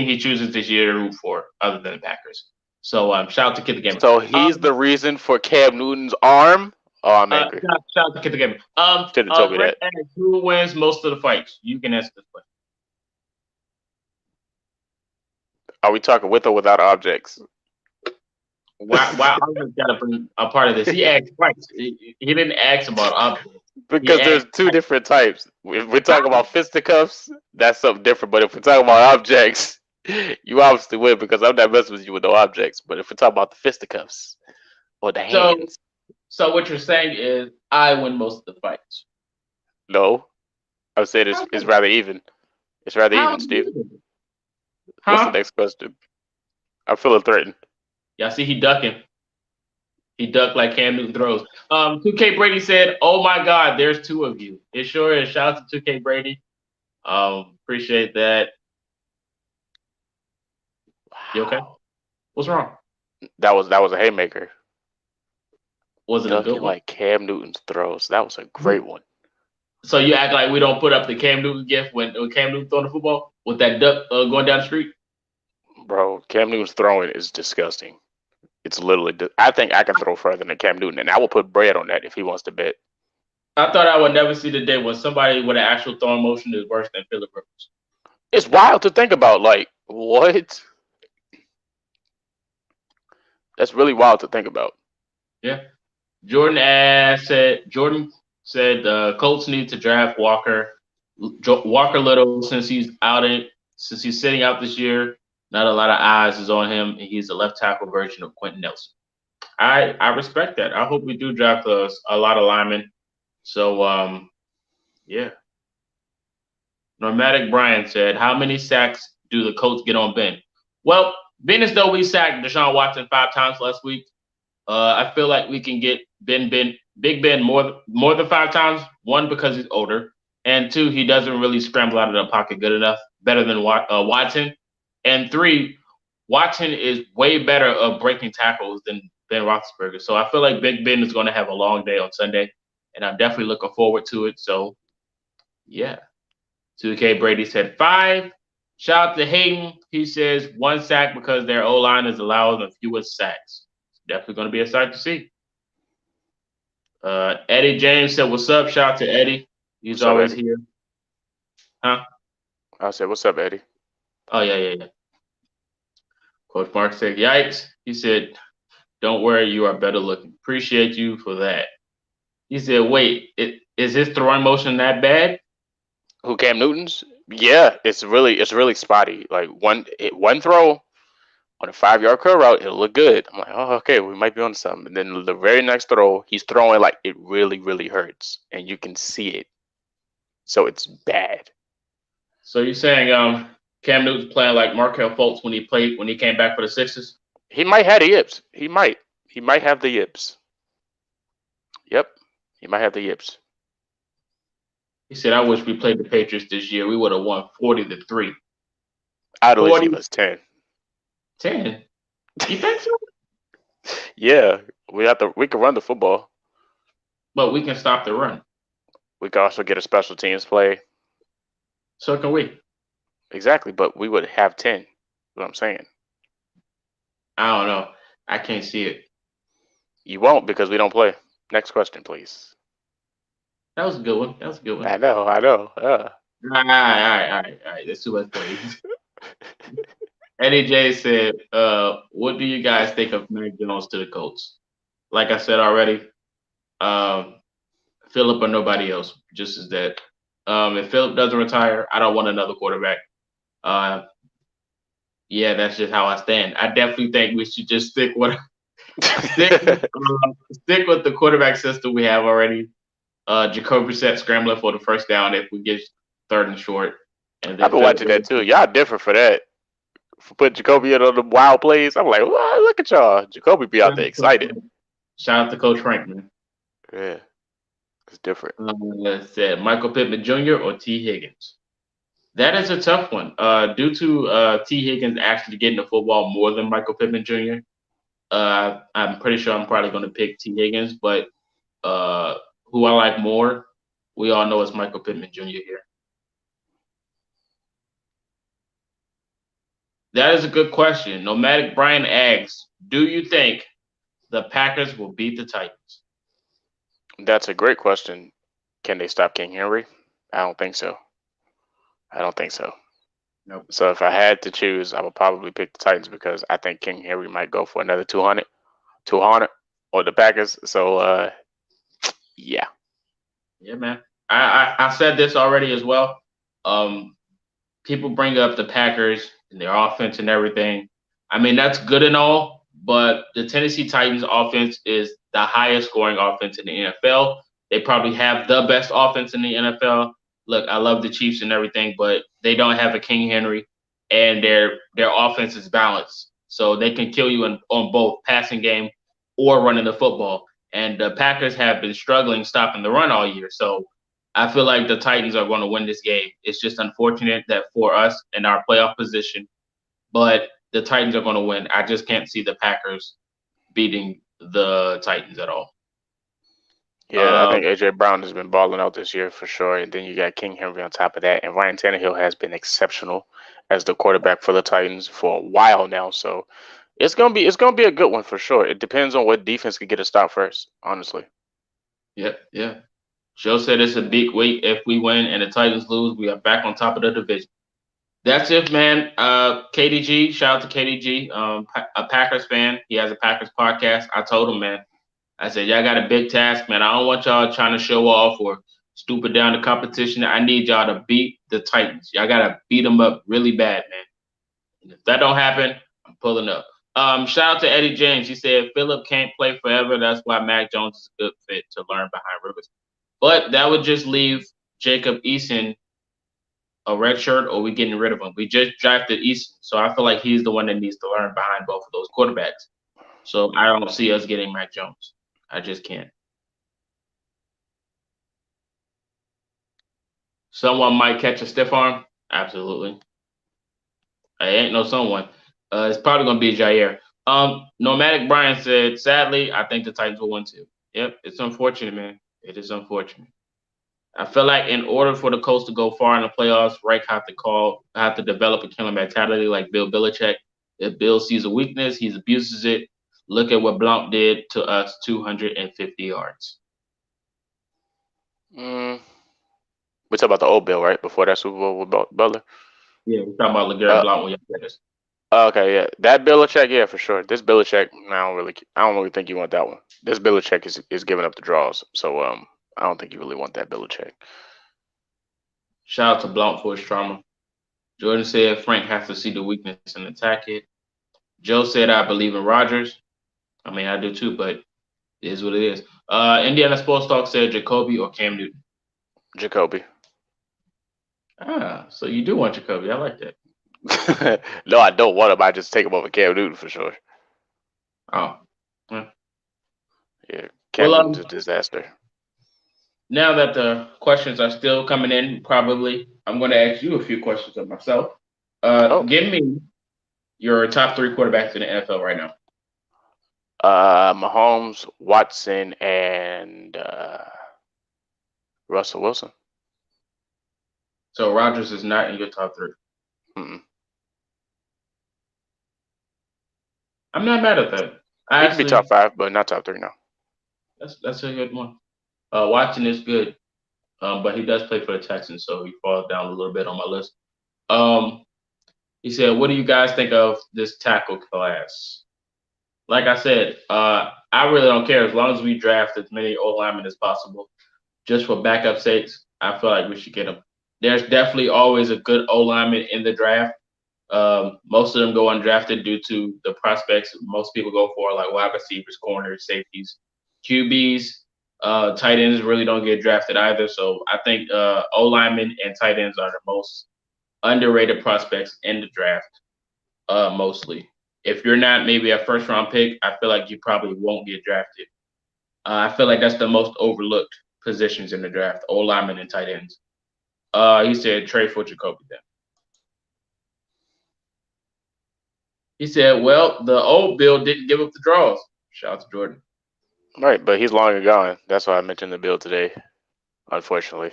he chooses this year to root for, other than the Packers. So shout out to Kid the Gamer.
So he's the reason for Cam Newton's arm. Oh, I'm angry.
Shout out to Kid the Gamer.
Should have told me
Greg
that.
asks, who wins most of the fights? You can answer this question.
Are we talking with or without objects?
Why Arthur's got to bring a part of this? He asked twice. He didn't ask about objects. He
Because
asked
there's two
like,
different types. If we're
how?
talking about fisticuffs, that's something different. But if we're talking about objects, you obviously win because I'm not messing with you with no objects. But if we're talking about the fisticuffs or the
So
hands,
so what you're saying is I win most of the fights.
no, I would say it's,
How?
it's rather even. It's rather
How?
even, Steve. What's the
Huh?
next question? I'm feeling threatened.
Y'all see he ducking. He ducked like Cam Newton throws. 2K Brady said, "Oh my God, there's two of you." It sure is. Shout out to 2K Brady. Appreciate that. You okay?
Wow,
What's wrong?
that was a haymaker.
Was it a good
Ducking
one?
like Cam Newton's throws. That was a great one,
So you act like we don't put up the Cam Newton gift when Cam Newton throwing the football with that duck going down the street?
bro. Cam Newton's throwing is disgusting. It's literally. I think I can throw further than Cam Newton, and I will put bread on that if he wants to bet.
I thought I would never see the day when somebody with an actual throwing motion is worse than Philip Rivers.
It's wild to think about. Like what? That's really wild to think about.
Yeah. Jordan said the Colts need to draft Walker Little since he's sitting out this year. Not a lot of eyes is on him, and he's a left tackle version of Quentin Nelson. I respect that. I hope we do draft a lot of linemen. So yeah. Normatic Brian said, "How many sacks do the Colts get on Ben?" Well, Ben is though we sacked Deshaun Watson 5 times last week. I feel like we can get Big Ben more than 5 times. One, because he's older, and two, he doesn't really scramble out of the pocket good enough, better than Watson. And three, Watson is way better at breaking tackles than Ben Roethlisberger. So I feel like Big Ben is going to have a long day on Sunday, and I'm definitely looking forward to it. So yeah, 2K Brady said 5. Shout out to Hayden. He says 1 sack because their O line is allowing the fewest sacks. Definitely going to be a sight to see. Eddie James said, "What's up?" Shout out to Eddie. He's
What's up,
always
Eddie?
here. Huh?
I said, "What's up, Eddie?"
Oh, yeah. Coach Mark said, "Yikes." He said, "Don't worry, you are better looking. Appreciate you for that." He said, "Wait, is his throwing motion that bad?"
Who Cam Newton's? Yeah, it's really spotty. Like one throw on a 5 yard curl route, it'll look good. I'm like, oh, okay, we might be on something. And then the very next throw, he's throwing like it really, really hurts, and you can see it. So it's bad.
So you're saying Cam Newton's playing like Markel Fultz when he came back for the Sixers?
He might have the yips. He might. He might have the yips. Yep. He might have the yips.
He said, "I wish we played the Patriots this year. We would have won 40-3."
I'd at least give
40-10.
us 10.
You think so?
Yeah, we can run the football.
But we can stop the run.
We can also get a special teams play.
So can we?
Exactly, but we would have 10. What I'm saying.
I don't know. I can't see it.
You won't because we don't play. Next question, please.
That was a good one. That was a good one.
I know, I know.
All right. That's too much praise. Eddie J said, what do you guys think of Mac Jones to the Colts? Like I said already, um, Philip or nobody else, just as that. If Philip doesn't retire, I don't want another quarterback. Uh, yeah, that's just how I stand. I definitely think we should just stick with, stick with the quarterback system we have already. Jacoby Brissett scrambling for the first down if we get third and short, and
I've
then
been
Philip.
watching that too. Y'all different for that. For putting Jacoby in on the wild plays, I'm like, wow, look at y'all. Jacoby be out there excited.
Shout out to Coach Frank, man.
Yeah, it's different.
Said Michael Pittman Jr. or T. Higgins. That is a tough one. Due to T. Higgins actually getting the football more than Michael Pittman Jr., I'm pretty sure I'm probably going to pick T. Higgins, but who I like more, we all know it's Michael Pittman Jr. here. That is a good question. Nomadic Brian asks, do you think the Packers will beat the Titans?
That's a great question. Can they stop King Henry? I don't think so. I don't think so.
Nope.
So if I had to choose, I would probably pick the Titans because I think King Henry might go for another 200. 200 or the Packers. So yeah.
Yeah, man. I said this already as well. Um, People bring up the Packers and their offense and everything. I mean, that's good and all, but the Tennessee Titans offense is the highest scoring offense in the NFL. They probably have the best offense in the NFL. Look, I love the Chiefs and everything, but they don't have a King Henry, and their offense is balanced, so they can kill you on both passing game or running the football. And the Packers have been struggling stopping the run all year, so I feel like the Titans are going to win this game. It's just unfortunate that for us in our playoff position, but the Titans are going to win. I just can't see the Packers beating the Titans at all.
Yeah, I think AJ Brown has been balling out this year for sure. And then you got King Henry on top of that. And Ryan Tannehill has been exceptional as the quarterback for the Titans for a while now. So it's gonna be a good one for sure. It depends on what defense can get a stop first, honestly.
Yeah. Joe said it's a big week. If we win and the Titans lose, we are back on top of the division. That's it, man. KDG, shout out to KDG, a Packers fan. He has a Packers podcast. I told him, man, I said, y'all got a big task, man. I don't want y'all trying to show off or stupid down the competition. I need y'all to beat the Titans. Y'all got to beat them up really bad, man. And if that don't happen, I'm pulling up. Shout out to Eddie James. He said Phillip can't play forever. That's why Mac Jones is a good fit to learn behind Rivers. But that would just leave Jacob Eason a red shirt, or we getting rid of him. We just drafted Eason, so I feel like he's the one that needs to learn behind both of those quarterbacks. So I don't see us getting Mac Jones. I just can't. Someone might catch a stiff arm. Absolutely. I ain't no someone. It's probably gonna be Jair. Nomadic Brian said, sadly, I think the Titans will win too. Yep, it's unfortunate, man. It is unfortunate. I feel like in order for the Colts to go far in the playoffs, Reich have to develop a killer mentality like Bill Belichick. If Bill sees a weakness, he abuses it. Look at what Blount did to us, 250 yards.
Mm, we talk about the old Bill, right? Before that Super Bowl with Butler.
Yeah, we're talking about LeGarrette Blount when y'all this.
Okay, yeah, that Belichick, yeah, for sure. This Belichick, I don't really think you want that one. This Belichick is giving up the draws, so I don't think you really want that Belichick.
Shout out to Blount for his trauma. Jordan said Frank has to see the weakness and attack it. Joe said I believe in Rodgers. I mean, I do too, but it is what it is. Indiana Sports Talk said Jacoby or Cam Newton.
Jacoby.
So you do want Jacoby. I like that.
No, I don't want him. I just take him over Cam Newton for sure.
Oh.
Yeah, Cam Newton's a disaster.
Now that the questions are still coming in, probably, I'm going to ask you a few questions of myself. Give me your top three quarterbacks in the NFL right now.
Mahomes, Watson, and Russell Wilson.
So Rodgers is not in your top three.
Mm-mm.
I'm not mad at that.
He could be top five, but not top three now.
That's a good one. Watson is good, but he does play for the Texans, so he falls down a little bit on my list. He said, "What do you guys think of this tackle class?" Like I said, I really don't care as long as we draft as many O linemen as possible, just for backup sakes. I feel like we should get them. There's definitely always a good O lineman in the draft. Most of them go undrafted due to the prospects most people go for, like wide receivers, corners, safeties, QBs. Tight ends really don't get drafted either. So I think O linemen and tight ends are the most underrated prospects in the draft, mostly. If you're not maybe a first round pick, I feel like you probably won't get drafted. I feel like that's the most overlooked positions in the draft: O linemen and tight ends. He said trade for Jacoby then. He said, well, the old Bill didn't give up the draws. Shout out to Jordan.
Right, but he's longer gone. That's why I mentioned the Bill today, unfortunately.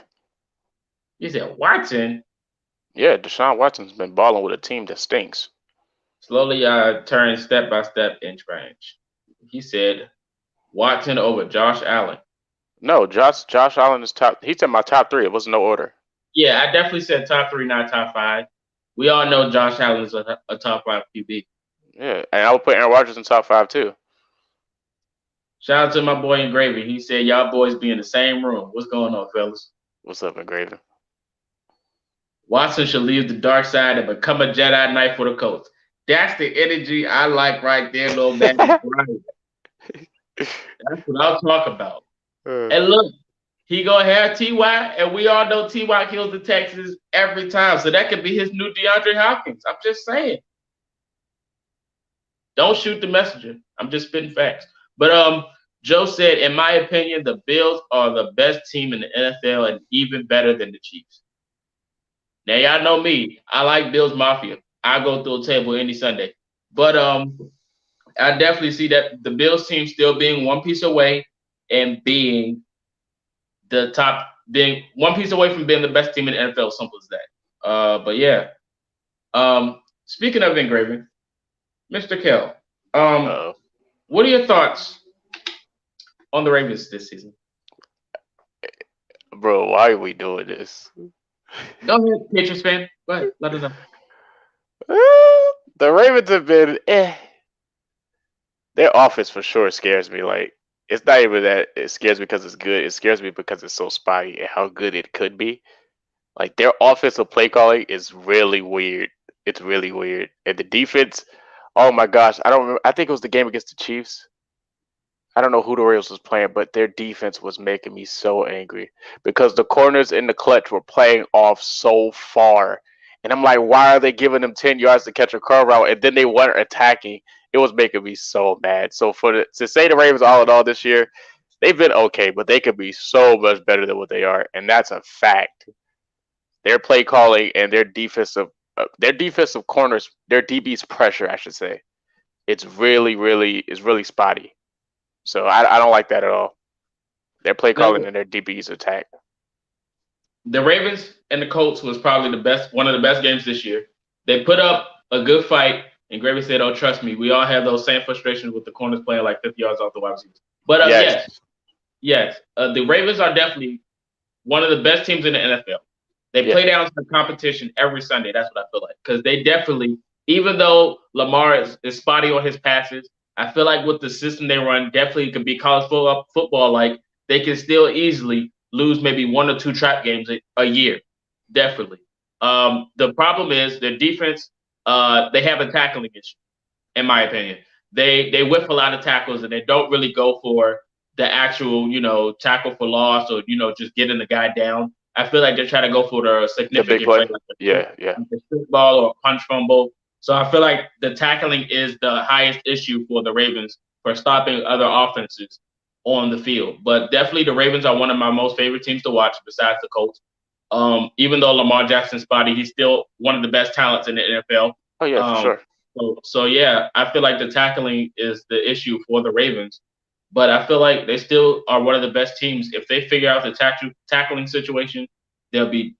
He said, Watson?
Yeah, Deshaun Watson's been balling with a team that stinks.
Slowly turn step by step, inch by inch. He said, Watson over Josh Allen.
No, Josh Allen is top. He said my top three. It was no order.
Yeah, I definitely said top three, not top five. We all know Josh Allen is a top five QB.
Yeah, and I would put Aaron Rodgers in top five too.
Shout out to my boy Engraving. He said y'all boys be in the same room. What's going on, fellas?
What's up, McGraven?
Watson should leave the dark side and become a Jedi Knight for the Colts. That's the energy I like right there, little man. Right. That's what I'll talk about. And look, he gonna have Ty, and we all know Ty kills the Texans every time. So that could be his new DeAndre Hopkins. I'm just saying. Don't shoot the messenger. I'm just spitting facts. But Joe said, in my opinion, the Bills are the best team in the NFL and even better than the Chiefs. Now y'all know me. I like Bills Mafia. I go through a table any Sunday. But I definitely see that the Bills team still being one piece away and being the top, being one piece away from being the best team in the NFL. Simple as that. But yeah. Speaking of engraving, Mr. Kell, what are your thoughts on the Ravens this season?
Bro, why are we doing this?
Go ahead, Patriots fan. Go ahead, let us know.
The Ravens have been their offense for sure scares me. Like, it's not even that it scares me because it's good. It scares me because it's so spotty and how good it could be. Like, their offensive play calling is really weird. It's really weird. And the defense, oh my gosh, I don't remember. I think it was the game against the Chiefs. I don't know who the Ravens was playing, but their defense was making me so angry because the corners in the clutch were playing off so far. And I'm like, why are they giving them 10 yards to catch a curve route and then they weren't attacking? It was making me so mad. So to say the Ravens all in all this year, they've been okay, but they could be so much better than what they are, and that's a fact. Their play calling and their defensive corners, their DB's pressure, I should say, it's really spotty. So I don't like that at all. Their play calling and their DB's attack.
The Ravens and the Colts was probably one of the best games this year. They put up a good fight, and Gravy said, "Oh, trust me, we all have those same frustrations with the corners playing like 50 yards off the wide receivers." But yes, the Ravens are definitely one of the best teams in the NFL. They play down to the competition every Sunday. That's what I feel like, because they definitely, even though Lamar is spotty on his passes, I feel like with the system they run, definitely could be college football. Like, they can still easily lose maybe one or two trap games a year. Definitely. The problem is their defense. They have a tackling issue, in my opinion. They whiff a lot of tackles and they don't really go for the actual, tackle for loss or just getting the guy down. I feel like they're trying to go for the significant
play,
like the football or punch fumble. So I feel like the tackling is the highest issue for the Ravens for stopping other offenses on the field. But definitely the Ravens are one of my most favorite teams to watch besides the Colts. Even though Lamar Jackson's spotty, he's still one of the best talents in the NFL.
Oh yeah, for
sure. So yeah, I feel like the tackling is the issue for the Ravens. But I feel like they still are one of the best teams. If they figure out the tackling situation, they'll be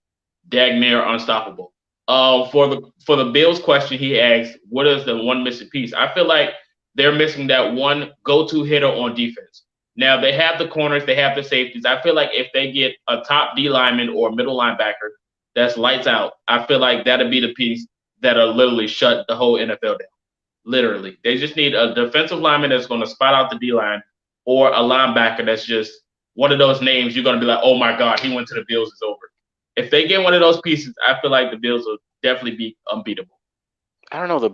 dag near unstoppable. For the Bills question he asked, what is the one missing piece? I feel like they're missing that one go-to hitter on defense. Now they have the corners, they have the safeties. I feel like if they get a top D lineman or middle linebacker that's lights out, I feel like that'll be the piece that'll literally shut the whole NFL down. Literally, they just need a defensive lineman that's going to spot out the D line, or a linebacker that's just one of those names you're going to be like, oh my God, he went to the Bills, it's over. If they get one of those pieces, I feel like the Bills will definitely be unbeatable.
I don't know. The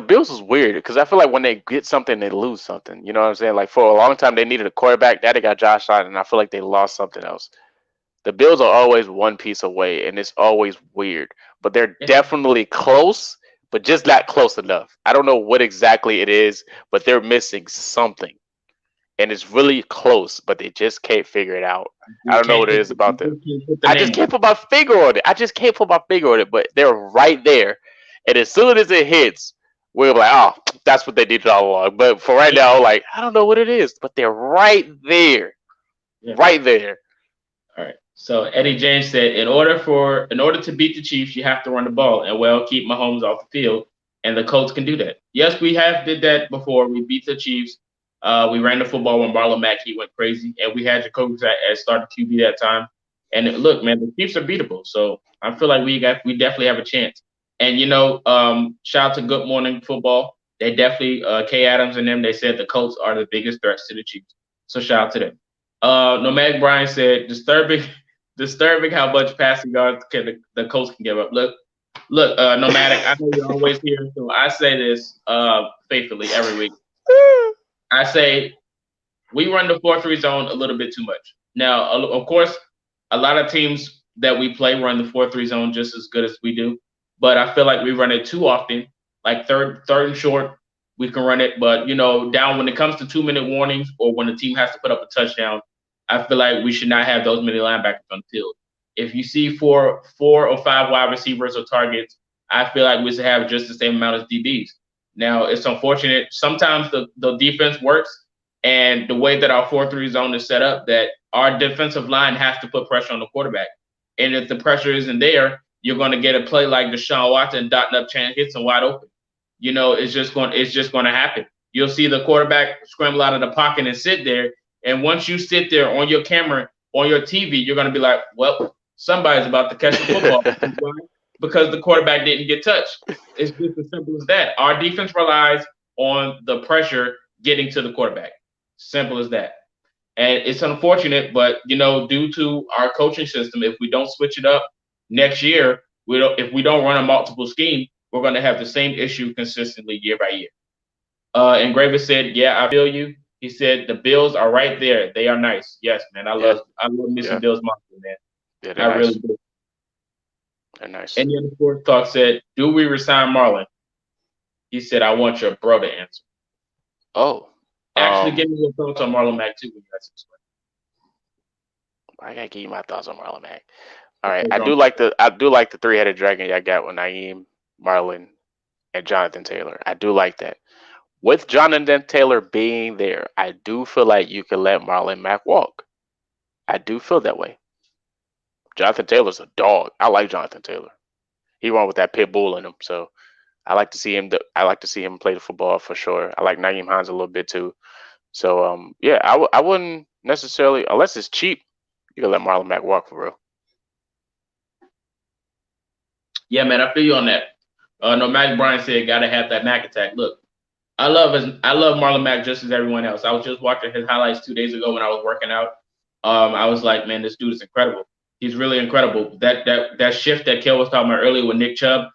Bills is weird because I feel like when they get something, they lose something. You know what I'm saying? Like, for a long time, they needed a quarterback. Now they got Josh Allen, and I feel like they lost something else. The Bills are always one piece away, and it's always weird. But they're definitely close, but just not close enough. I don't know what exactly it is, but they're missing something. And it's really close, but they just can't figure it out. I don't know what it is about them. I just can't put my finger on it. But they're right there. And as soon as it hits, we're like, oh, that's what they did all along. But for right now, like, I don't know what it is, but they're right there. Yeah. Right there.
All right. So Eddie James said, in order to beat the Chiefs, you have to run the ball and keep Mahomes off the field. And the Colts can do that. Yes, we have did that before. We beat the Chiefs. We ran the football when Marlon Mack, he went crazy. And we had Jacoby as starting QB that time. And look, man, the Chiefs are beatable. So I feel like we definitely have a chance. And, shout out to Good Morning Football. They definitely, Kay Adams and them, they said the Colts are the biggest threats to the Chiefs. So shout out to them. Nomadic Brian said, disturbing how much passing yards the Colts can give up. Look, Nomadic, I know you're always here, so I say this faithfully every week. I say we run the 4-3 zone a little bit too much. Now, of course, a lot of teams that we play run the 4-3 zone just as good as we do, but I feel like we run it too often. Like third and short, we can run it, but down when it comes to 2-minute warnings or when the team has to put up a touchdown, I feel like we should not have those many linebackers on the field. If you see four or five wide receivers or targets, I feel like we should have just the same amount as DBs. Now, it's unfortunate. Sometimes the defense works, and the way that our 4-3 zone is set up, that our defensive line has to put pressure on the quarterback. And if the pressure isn't there, you're going to get a play like Deshaun Watson dotting up chance hits and wide open. It's just going to happen. You'll see the quarterback scramble out of the pocket and sit there. And once you sit there on your camera, on your TV, you're going to be like, well, somebody's about to catch the football because the quarterback didn't get touched. It's just as simple as that. Our defense relies on the pressure getting to the quarterback. Simple as that. And it's unfortunate, but due to our coaching system, if we don't switch it up next year, if we don't run a multiple scheme, we're going to have the same issue consistently year by year. And Gravis said, "Yeah, I feel you." He said, "The Bills are right there. They are nice." Yes, man. I love me some Bills monster, man.
Yeah,
I really do.
They're nice.
And then the Sports Talk said, "Do we resign Marlon?" He said, "I want your bro to answer."
Oh.
Actually, give me your thoughts on Marlon Mack too.
I gotta give you my thoughts on Marlon Mack. All right, I do like the three-headed dragon y'all got with Naeem, Marlon, and Jonathan Taylor. I do like that. With Jonathan Taylor being there, I do feel like you can let Marlon Mack walk. I do feel that way. Jonathan Taylor's a dog. I like Jonathan Taylor. He won with that pit bull in him, so I like to see him. I like to see him play the football for sure. I like Naeem Hines a little bit too. So yeah, I wouldn't necessarily, unless it's cheap, you can let Marlon Mack walk for real.
Yeah, man, I feel you on that. Mac Bryan said, "Gotta have that Mac attack." Look, I love Marlon Mack just as everyone else. I was just watching his highlights 2 days ago when I was working out. I was like, man, this dude is incredible. He's really incredible. That shift that Kel was talking about earlier with Nick Chubb,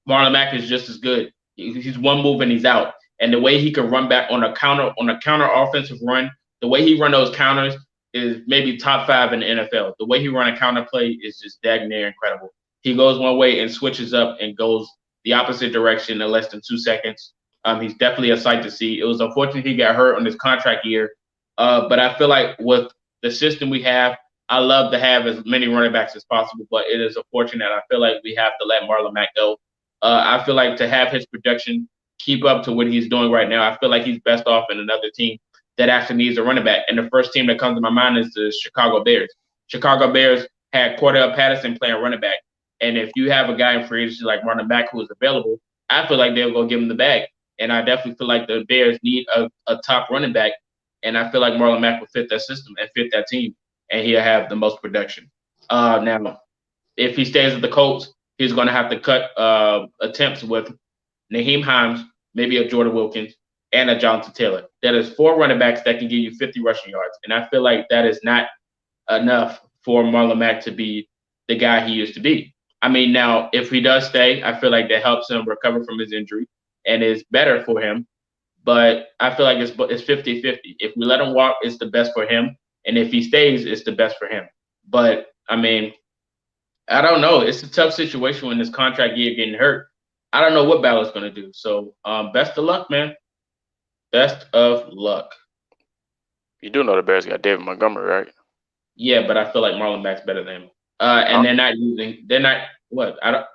Marlon Mack is just as good. He's one move and he's out. And the way he can run back on a counter offensive run, the way he run those counters is maybe top 5 in the NFL. The way he run a counter play is just dang near incredible. He goes one way and switches up and goes the opposite direction in less than 2 seconds. He's definitely a sight to see. It was unfortunate he got hurt on his contract year, but I feel like with the system we have, I love to have as many running backs as possible, but it is unfortunate. I feel like we have to let Marlon Mack go. I feel like to have his production keep up to what he's doing right now, I feel like he's best off in another team that actually needs a running back. And the first team that comes to my mind is the Chicago Bears. Chicago Bears had Cordell Patterson playing running back. And if you have a guy in free agency like Marlon Mack who is available, I feel like they'll go give him the bag. And I definitely feel like the Bears need a top running back. And I feel like Marlon Mack will fit that system and fit that team. And he'll have the most production. Now, if he stays at the Colts, he's going to have to cut attempts with Naheem Hines, maybe a Jordan Wilkins, and a Jonathan Taylor. That is 4 running backs that can give you 50 rushing yards. And I feel like that is not enough for Marlon Mack to be the guy he used to be. I mean, now, if he does stay, I feel like that helps him recover from his injury and is better for him. But I feel like it's 50-50. If we let him walk, it's the best for him. And if he stays, it's the best for him. But, I mean, I don't know. It's a tough situation when this contract year getting hurt. I don't know what Balor's going to do. So, best of luck, man. Best of luck.
You do know the Bears got David Montgomery, right?
Yeah, but I feel like Marlon Mack's better than him. And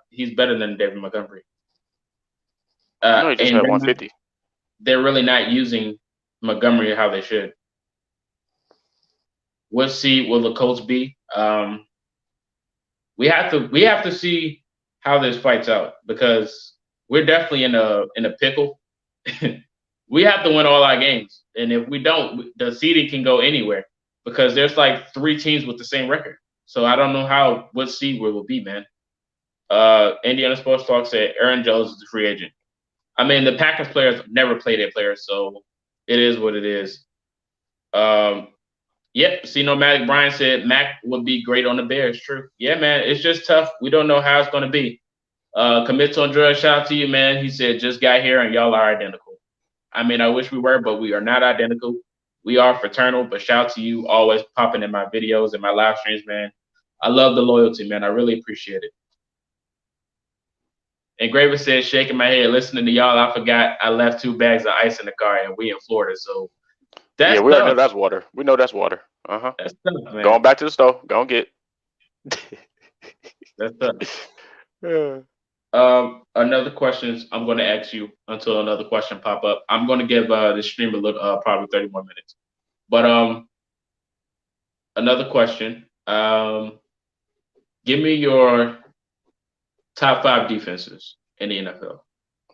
he's better than David Montgomery.
No, he just had 150.
They're really not using Montgomery how they should. What seed will the Colts be? We have to see how this fights out because we're definitely in a pickle. We have to win all our games, and if we don't, the seeding can go anywhere because there's like 3 teams with the same record. So I don't know what seed we will be, man. Indiana Sports Talk said Aaron Jones is a free agent. I mean, the Packers players never play their players, so it is what it is. Um, yep. See, Nomadic Brian said Mac would be great on the Bears. True. Yeah, man. It's just tough. We don't know how it's going to be. Commits on drugs. Shout out to you, man. He said just got here and y'all are identical. I mean, I wish we were, but we are not identical. We are fraternal. But shout out to you, always popping in my videos and my live streams, man. I love the loyalty, man. I really appreciate it. And Graver said, shaking my head, listening to y'all, I forgot I left 2 bags of ice in the car, and we in Florida, so
Yeah,
that's
we already know
tough.
that's water. We know that's water. Uh-huh.
That's tough, man.
Going back to the store. Go and get.
That's tough.
Yeah.
Another question I'm going to ask you until another question pop up. I'm going to give the stream a little, probably 30 more minutes. But another question. Give me your top 5 defenses in the NFL.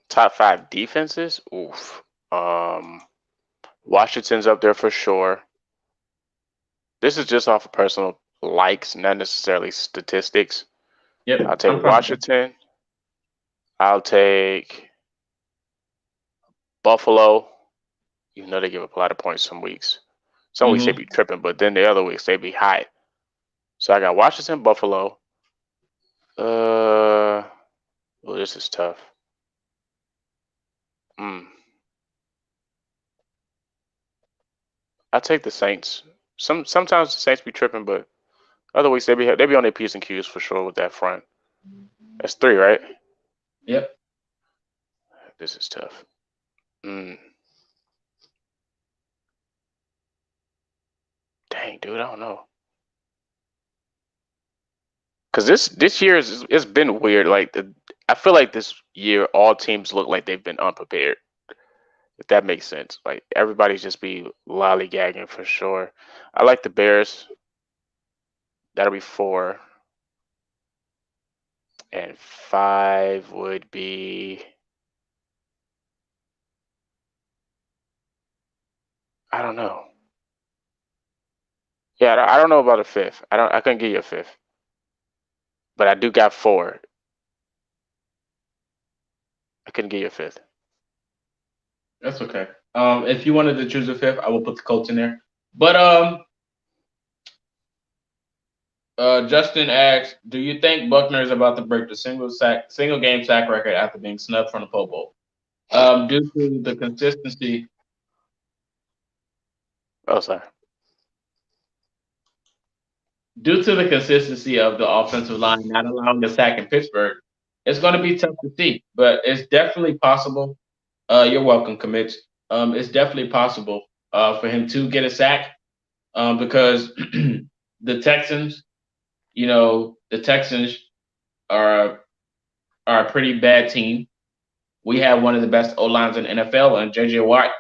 Top 5 defenses? Oof. Washington's up there for sure. This is just off of personal likes, not necessarily statistics.
Yep,
I'll take
I'm fine.
Washington. I'll take Buffalo. You know they give up a lot of points some weeks. Some weeks they
Mm-hmm.
be tripping, but then the other weeks they be high. So I got Washington, Buffalo. Well, this is tough. I take the Saints. Sometimes the Saints be tripping, but other weeks they be on their P's and Q's for sure with that front. That's 3, right?
Yep.
This is tough. Dang, dude, I don't know. Cause this year it's been weird. Like I feel like this year all teams look like they've been unprepared. If that makes sense. Like everybody's just be lollygagging for sure. I like the Bears. That'll be 4. And 5 would be, I don't know. Yeah, I don't know about a 5th. I couldn't give you a 5th. But I do got 4. I couldn't give you a 5th.
That's okay. If you wanted to choose a 5th, I will put the Colts in there. But Justin asks, do you think Buckner is about to break the single game sack record after being snubbed from the Pro Bowl? Due to the consistency.
Oh, sorry.
Due to the consistency of the offensive line not allowing the sack in Pittsburgh, it's going to be tough to see, but it's definitely possible. You're welcome, commits. It's definitely possible for him to get a sack because the Texans, the Texans are a pretty bad team. We have one of the best O lines in the NFL, and JJ Watt.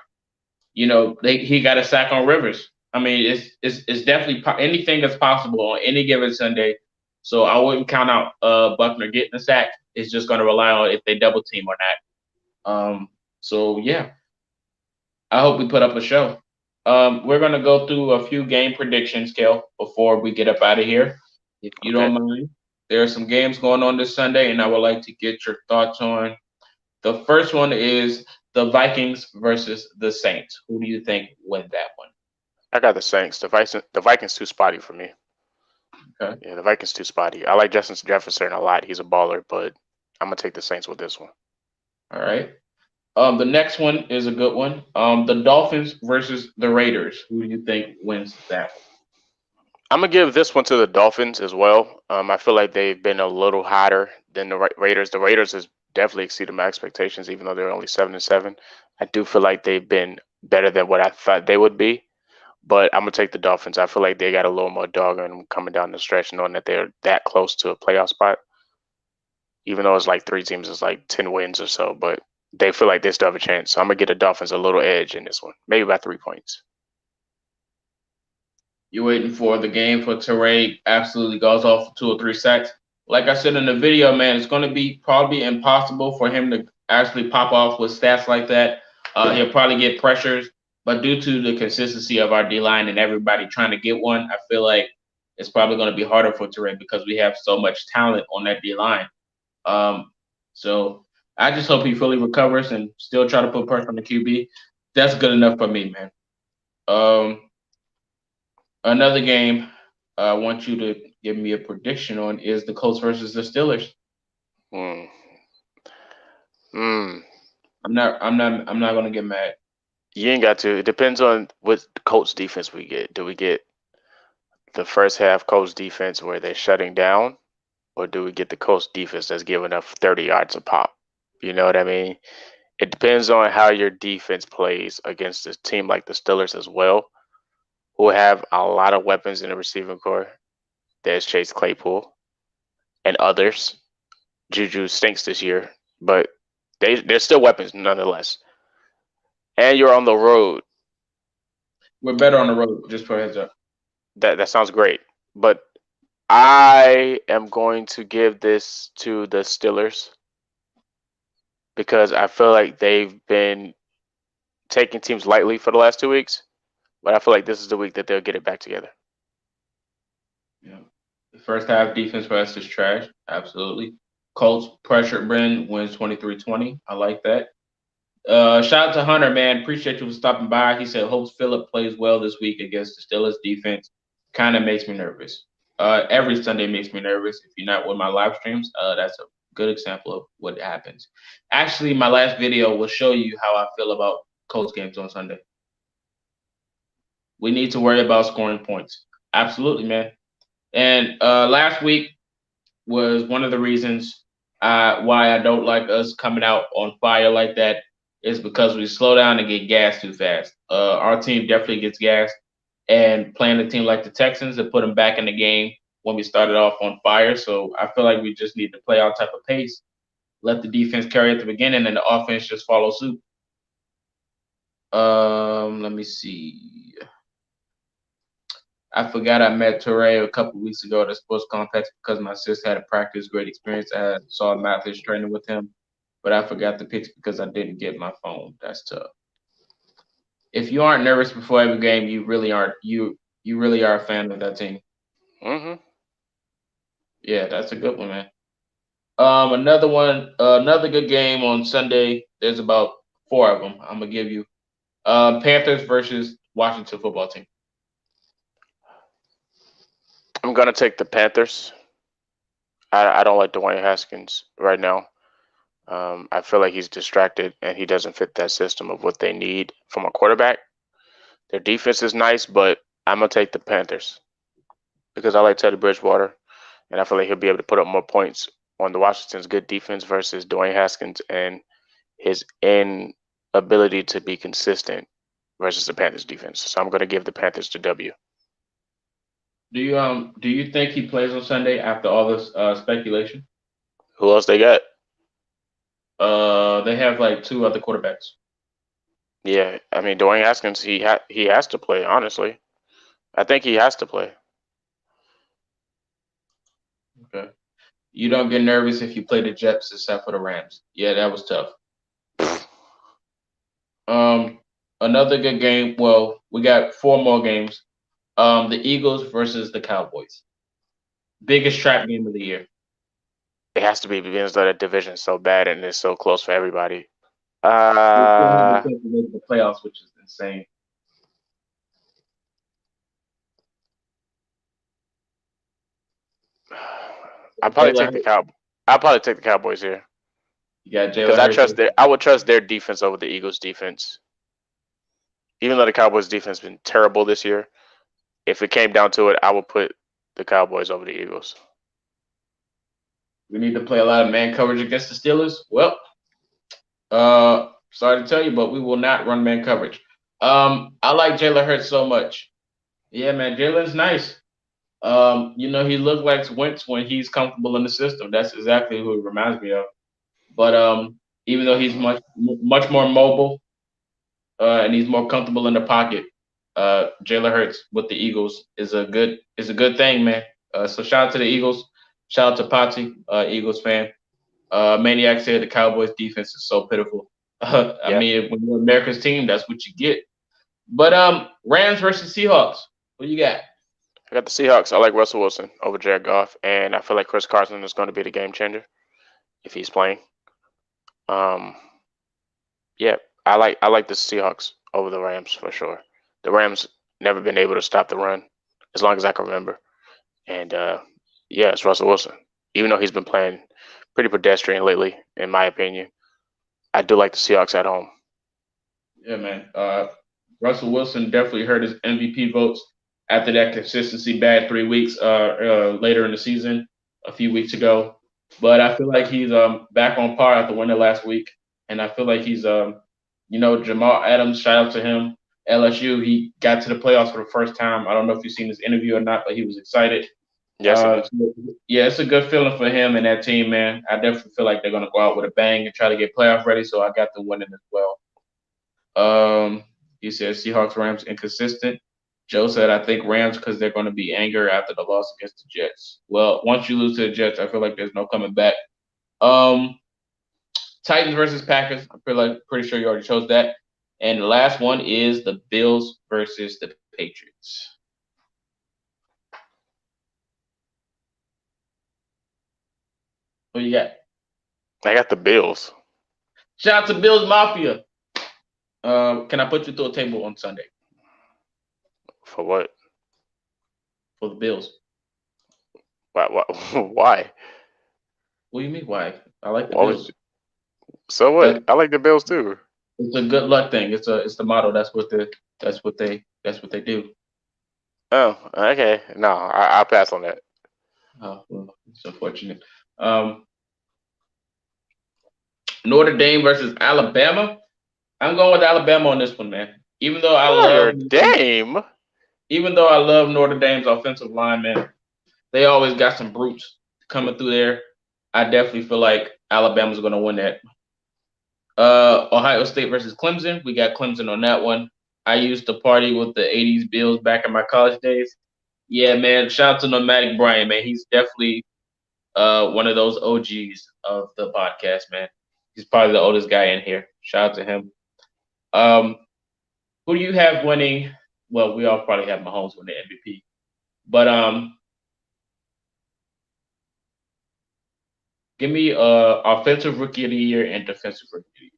He got a sack on Rivers. I mean, it's definitely anything that's possible on any given Sunday. So I wouldn't count out Buckner getting a sack. It's just going to rely on if they double team or not. So yeah, I hope we put up a show. We're going to go through a few game predictions, Kel, before we get up out of here. If you
Okay.
don't mind, there are some games going on this Sunday, and I would like to get your thoughts on. The first one is the Vikings versus the Saints. Who do you think wins that one?
I got the Saints. The Vikings too spotty for me.
Okay.
Yeah, the Vikings too spotty. I like Justin Jefferson a lot. He's a baller, but I'm gonna take the Saints with this one.
All right. The next one is a good one. The Dolphins versus the Raiders. Who do you think wins that one?
I'm gonna give this one to the Dolphins as well. I feel like they've been a little hotter than the Raiders. The Raiders has definitely exceeded my expectations, even though they're only 7-7. I do feel like they've been better than what I thought they would be. But I'm gonna take the Dolphins. I feel like they got a little more dog in them coming down the stretch, knowing that they're that close to a playoff spot. Even though it's like 3 teams, it's like 10 wins or so, but they feel like they still have a chance. So I'm gonna get the Dolphins a little edge in this one, maybe by 3 points.
You're waiting for the game for Teray absolutely goes off for 2 or 3 sacks. Like I said in the video, man, it's going to be probably impossible for him to actually pop off with stats like that. He'll probably get pressures, but due to the consistency of our D line and everybody trying to get one, I feel like it's probably going to be harder for Teray because we have so much talent on that D line. So I just hope he fully recovers and still try to put pressure on the QB. That's good enough for me, man. Another game I want you to give me a prediction on is the Colts versus the Steelers.
Mm. Mm.
I'm not gonna get mad.
You ain't got to. It depends on what Colts defense we get. Do we get the first half Colts defense where they're shutting down, or do we get the Colts defense that's giving up 30 yards a pop? You know what I mean? It depends on how your defense plays against a team like the Steelers as well, who have a lot of weapons in the receiving core. There's Chase Claypool and others. Juju stinks this year, but they're still weapons nonetheless. And you're on the road.
We're better on the road, just for a heads up.
That sounds great. But I am going to give this to the Steelers because I feel like they've been taking teams lightly for the last 2 weeks, but I feel like this is the week that they'll get it back together.
Yeah. The first half defense for us is trash. Absolutely. Colts pressure Bren wins 23-20. I like that. Shout out to Hunter, man. Appreciate you for stopping by. He said hopes Phillip plays well this week against the Steelers defense. Kind of makes me nervous. Every Sunday makes me nervous. If you're not with my live streams, that's a good example of what happens. Actually, my last video will show you how I feel about Colts games on Sunday. We need to worry about scoring points. Absolutely, man. And last week was one of the reasons why I don't like us coming out on fire like that is because we slow down and get gassed too fast. Our team definitely gets gassed, and playing a team like the Texans to put them back in the game when we started off on fire. So I feel like we just need to play our type of pace, let the defense carry at the beginning, and the offense just follow suit. Let me see. I forgot I met Torre a couple weeks ago at a sports complex because my sister had a practice. Great experience. I saw Mathis training with him, but I forgot the pics because I didn't get my phone. That's tough. If you aren't nervous before every game, you really aren't. You really are a fan of that team.
Mm-hmm.
Yeah, that's a good one, man. Another one, another good game on Sunday. There's about four of them. I'm gonna give you. Panthers versus Washington football team.
I'm gonna take the Panthers. I don't like Dwayne Haskins right now. I feel like he's distracted and he doesn't fit that system of what they need from a quarterback. Their defense is nice, but I'm gonna take the Panthers because I like Teddy Bridgewater, and I feel like he'll be able to put up more points on the Washington's good defense versus Dwayne Haskins and his inability to be consistent versus the Panthers defense. So I'm gonna give the Panthers the W.
Do you think he plays on Sunday after all this speculation?
Who else they got?
They have like two other quarterbacks.
Yeah, I mean Dwayne Haskins, he has to play. Honestly, I think he has to play.
Okay. You don't get nervous if you play the Jets except for the Rams. Yeah, that was tough. Um, Another good game. Well, we got four more games. The Eagles versus the Cowboys. Biggest trap game of the year.
It has to be because that division is so bad and it's so close for everybody.
We still have a
Uh,
chance to make the playoffs, which is insane.
I probably
Jalen
take the
Hurts.
Cow. I probably take the Cowboys here
You got
because
Jalen Hurts.
I would trust their defense over the Eagles' defense. Even though the Cowboys' defense has been terrible this year, if it came down to it, I would put the Cowboys over the Eagles.
We need to play a lot of man coverage against the Steelers. Well, sorry to tell you, but we will not run man coverage. I like Jalen Hurts so much. Yeah, man, Jalen's nice. He looked like Wentz when he's comfortable in the system. That's exactly who he reminds me of. But even though he's much more mobile and he's more comfortable in the pocket, Jalen Hurts with the Eagles is a good thing, man. So shout out to the Eagles. Shout out to Pati, Eagles fan. Maniac said the Cowboys defense is so pitiful. I
Yeah,
mean, when you're America's team, that's what you get. But Rams versus Seahawks. What you got?
I got the Seahawks. I like Russell Wilson over Jared Goff, and I feel like Chris Carson is going to be the game changer if he's playing. Um, yeah, I like the Seahawks over the Rams for sure. The Rams never been able to stop the run. as long as I can remember. And yeah, it's Russell Wilson. Even though he's been playing pretty pedestrian lately, in my opinion, I do like the Seahawks at home.
Yeah, man. Russell Wilson definitely hurt his MVP votes after that consistency bad 3 weeks later in the season, a few weeks ago. But I feel like he's back on par after winning last week, and I feel like he's Jamal Adams. Shout out to him. LSU, he got to the playoffs for the first time. I don't know if you've seen his interview or not, but he was excited.
Yes, I did.
Yeah, it's a good feeling for him and that team, man. I definitely feel like they're gonna go out with a bang and try to get playoff ready. So I got them winning as well. He said Seahawks Rams inconsistent. Joe said I think Rams because they're going to be anger after the loss against the Jets. Well, once you lose to the Jets, I feel like there's no coming back. Um, Titans versus Packers. I feel like pretty sure you already chose that. And the last one is the Bills versus the Patriots. What you got?
I got the Bills.
Shout out to Bills Mafia. Can I put you through a table on Sunday
For what?
for the Bills?
Why? Why?
What do you mean? Why? I like the
Why was?
Bills.
So
That
what? I like the Bills too.
it's a good luck thing. It's the motto. That's what they do.
Oh, okay. No, I'll pass on that.
Oh, well, it's unfortunate. Um, Notre Dame versus Alabama. I'm going with Alabama on this one, man. Even though I
Notre
love,
Dame.
even though I love Notre Dame's offensive line, man, they always got some brutes coming through there. I definitely feel like Alabama's going to win that. Ohio State versus Clemson. We got Clemson on that one. I used to party with the '80s Bills back in my college days. Yeah, man. Shout out to Nomadic Brian, man. He's definitely one of those OGs of the podcast, man. He's probably the oldest guy in here. Shout out to him. Um, who do you have winning? Well, we all probably have Mahomes win the MVP, but give me offensive rookie of the year and defensive rookie of the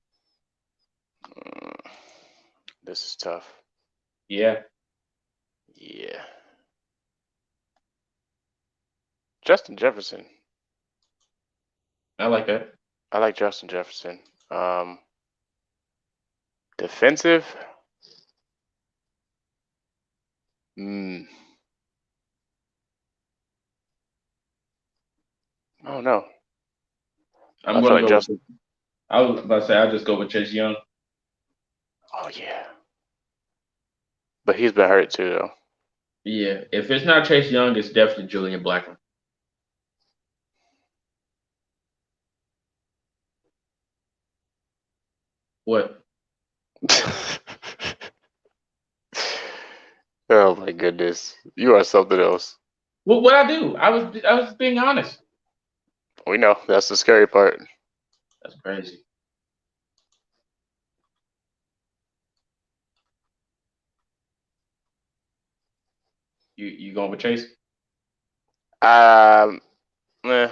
Mm, This is tough.
year.
Yeah. Justin Jefferson.
Yeah, I like that.
I like Justin Jefferson. Um, Defensive. Mm, I don't know.
I'm
I feel
gonna
like
go
Justin.
with. I was about to say I'll just go with Chase Young.
Oh yeah, but he's been hurt too though.
Yeah, if it's not Chase Young, it's definitely Julian Blackman. What?
Oh my goodness, you are something else.
Well, what I do? I was being honest.
We know that's the scary part.
That's crazy. You going with Chase?
Um, eh,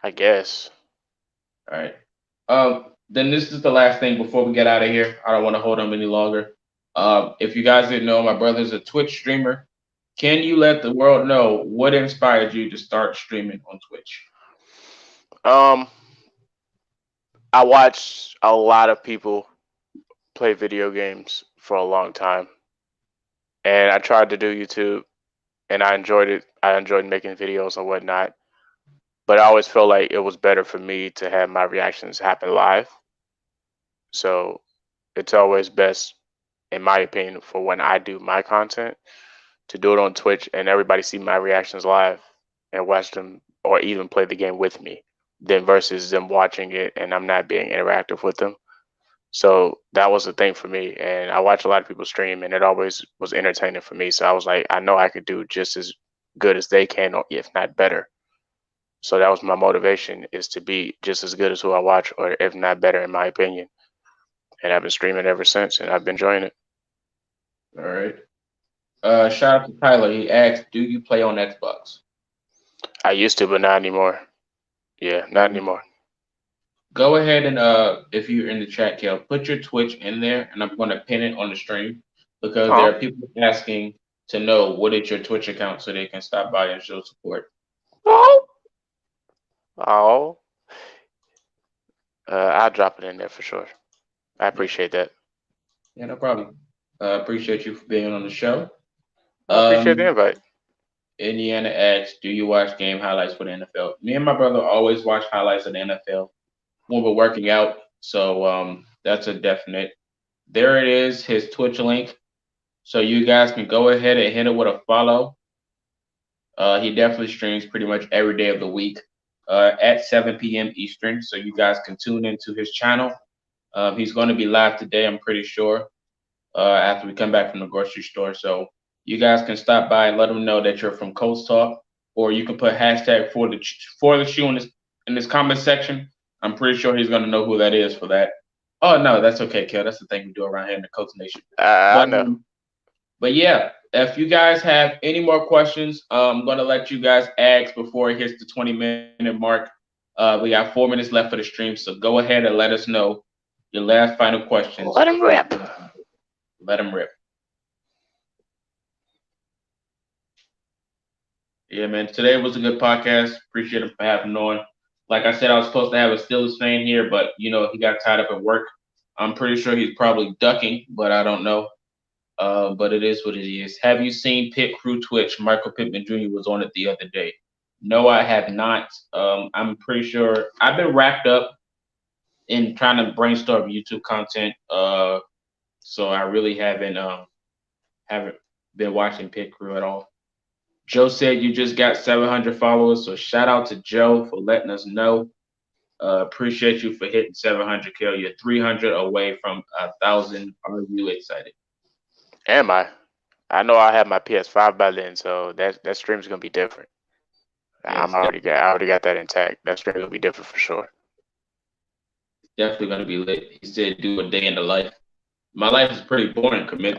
I guess.
All right. Then this is the last thing before we get out of here. I don't want to hold them any longer. If you guys didn't know, my brother's a Twitch streamer. Can you let the world know what inspired you to start streaming on Twitch?
Um, I watched a lot of people play video games for a long time, and I tried to do YouTube, and I enjoyed it. I enjoyed making videos and whatnot, but I always felt like it was better for me to have my reactions happen live. So it's always best, in my opinion, for when I do my content to do it on Twitch and everybody see my reactions live and watch them or even play the game with me, than versus them watching it and I'm not being interactive with them. So that was the thing for me. And I watch a lot of people stream and it always was entertaining for me. So I was like, I know I could do just as good as they can, or if not better. So that was my motivation, is to be just as good as who I watch, or if not better, in my opinion. And I've been streaming ever since, and I've been enjoying it.
All right. Shout out to Tyler. He asked, "Do you play on Xbox?"
I used to, but not anymore. Yeah, not
Mm.
anymore.
Go ahead and if you're in the chat, Kel, put your Twitch in there, and I'm going to pin it on the stream because
Huh?
there are people asking to know what is your Twitch account so they can stop by and show support.
Oh, oh. I'll drop it in there for sure. I
Yeah,
appreciate that.
yeah, no problem. Appreciate you for being on the show.
I appreciate the
Um,
invite.
Indiana asks, "Do you watch game highlights for the NFL?" Me and my brother always watch highlights of the NFL when we're working out, so that's a definite. There it is, his Twitch link. So you guys can go ahead and hit it with a follow. He definitely streams pretty much every day of the week at 7 p.m. Eastern. So you guys can tune into his channel. He's going to be live today, I'm pretty sure, after we come back from the grocery store. So you guys can stop by and let him know that you're from Colts Talk, or you can put hashtag for the shoe in this comment section. I'm pretty sure he's going to know who that is for that. Oh no, that's okay, Kel. That's the thing we do around here in the Colts Nation.
I
But
know.
but yeah, if you guys have any more questions, I'm gonna let you guys ask before it hits the 20-minute mark. We got 4 minutes left for the stream, so go ahead and let us know your last final questions
Let him
before
rip.
let them rip. Yeah, man. Today was a good podcast. Appreciate him for having on. Like I said, I was supposed to have a Steelers fan here, but he got tied up at work. I'm pretty sure he's probably ducking, but I don't know. But it is what it is. Have you seen Pit Crew Twitch? Michael Pittman Jr. was on it the other day. No, I have not. I'm pretty sure I've been wrapped up in trying to brainstorm YouTube content. So I really haven't been watching Pit Crew at all. Joe said you just got 700 followers, so shout out to Joe for letting us know. Appreciate you for hitting 700 kill. You're 300 away from 1,000. Are you excited?
Am I? I know I have my PS5 by then, so that stream's gonna be different.
Yes,
I already got that intact. That stream's gonna be different for sure.
definitely gonna be lit. He said, "Do a day in the life." My life is pretty boring. Commits.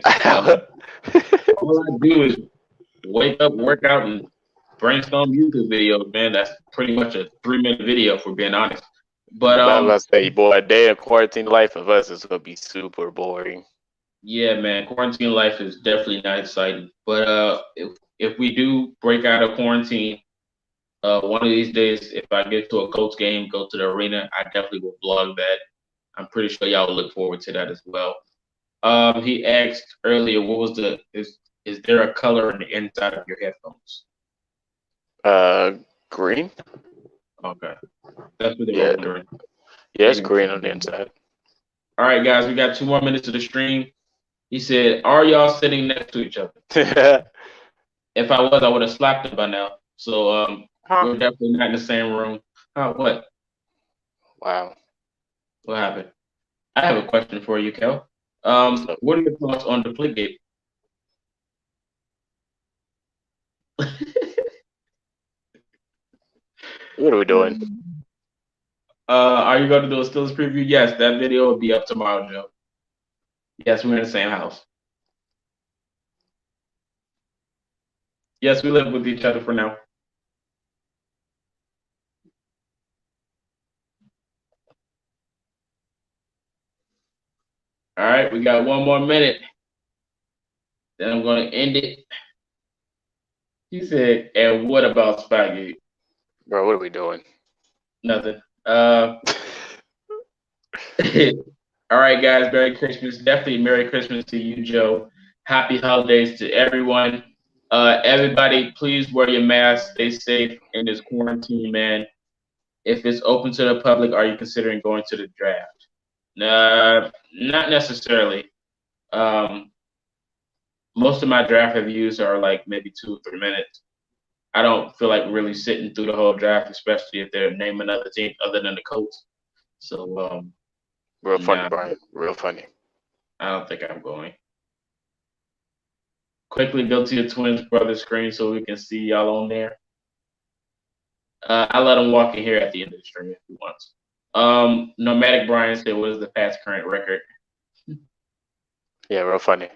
All I do is wake up, work out, and brainstorm YouTube videos. Man, that's pretty much a 3 minute video, if we're being honest. But
I was about to say, boy, a day in quarantine life of us is gonna be super boring.
yeah, man, quarantine life is definitely not exciting. But if we do break out of quarantine, one of these days, if I get to a Colts game, go to the arena, I definitely will vlog that. I'm pretty sure y'all will look forward to that as well. He asked earlier, what was is there a color on the inside of your headphones?
Uh, Green?
Okay, that's what they were
Yeah,
wondering.
yeah, it's green on the inside.
All right, guys, we got 2 more minutes of the stream. He said, "Are y'all sitting next to each other?" If I was, I would have slapped him by now. So we're definitely not in the same room. What?
Wow.
What happened? I have a question for you, Kel.
So,
What are your thoughts on the Deflategate?
what are we doing?
Are you going to do a Steelers preview? Yes, that video will be up tomorrow, Joe. Yes, we're in the same house. Yes, we live with each other for now. All right, we got 1 more minute. Then I'm going to end it. He said, "And what about Spygate?"
Bro, what are we doing?
Nothing. All right, guys. Merry Christmas. Definitely Merry Christmas to you, Joe. Happy holidays to everyone. Everybody, please wear your mask. Stay safe in this quarantine, man. If it's open to the public, are you considering going to the draft? Not necessarily. Um, most of my draft reviews are like maybe 2 or 3 minutes. I don't feel like really sitting through the whole draft, especially if they're naming another team other than the Colts. So,
Real funny,
nah,
Brian. Real funny.
I don't think I'm going. Quickly go to your twins brother screen so we can see y'all on there. I let him walk in here at the end of the stream if he wants. Nomadic Brian said, "What is the Pats' current record?"
Yeah, real funny.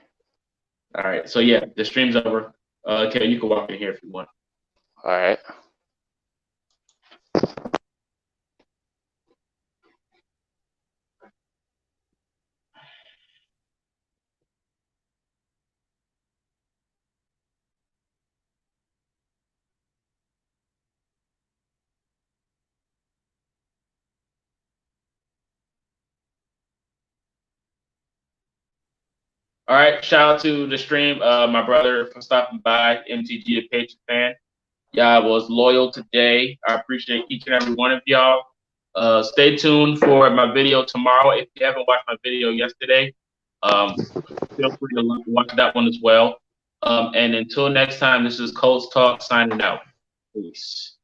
All right, so yeah, the stream's over. Kevin, you can walk in here if you want.
All right.
All right, shout out to the stream, my brother for stopping by, MTG, a Patriot fan. Y'all was loyal today. I appreciate each and every one of y'all. Stay tuned for my video tomorrow. If you haven't watched my video yesterday, feel free to watch that one as well. And until next time, this is Colts Talk signing out. Peace.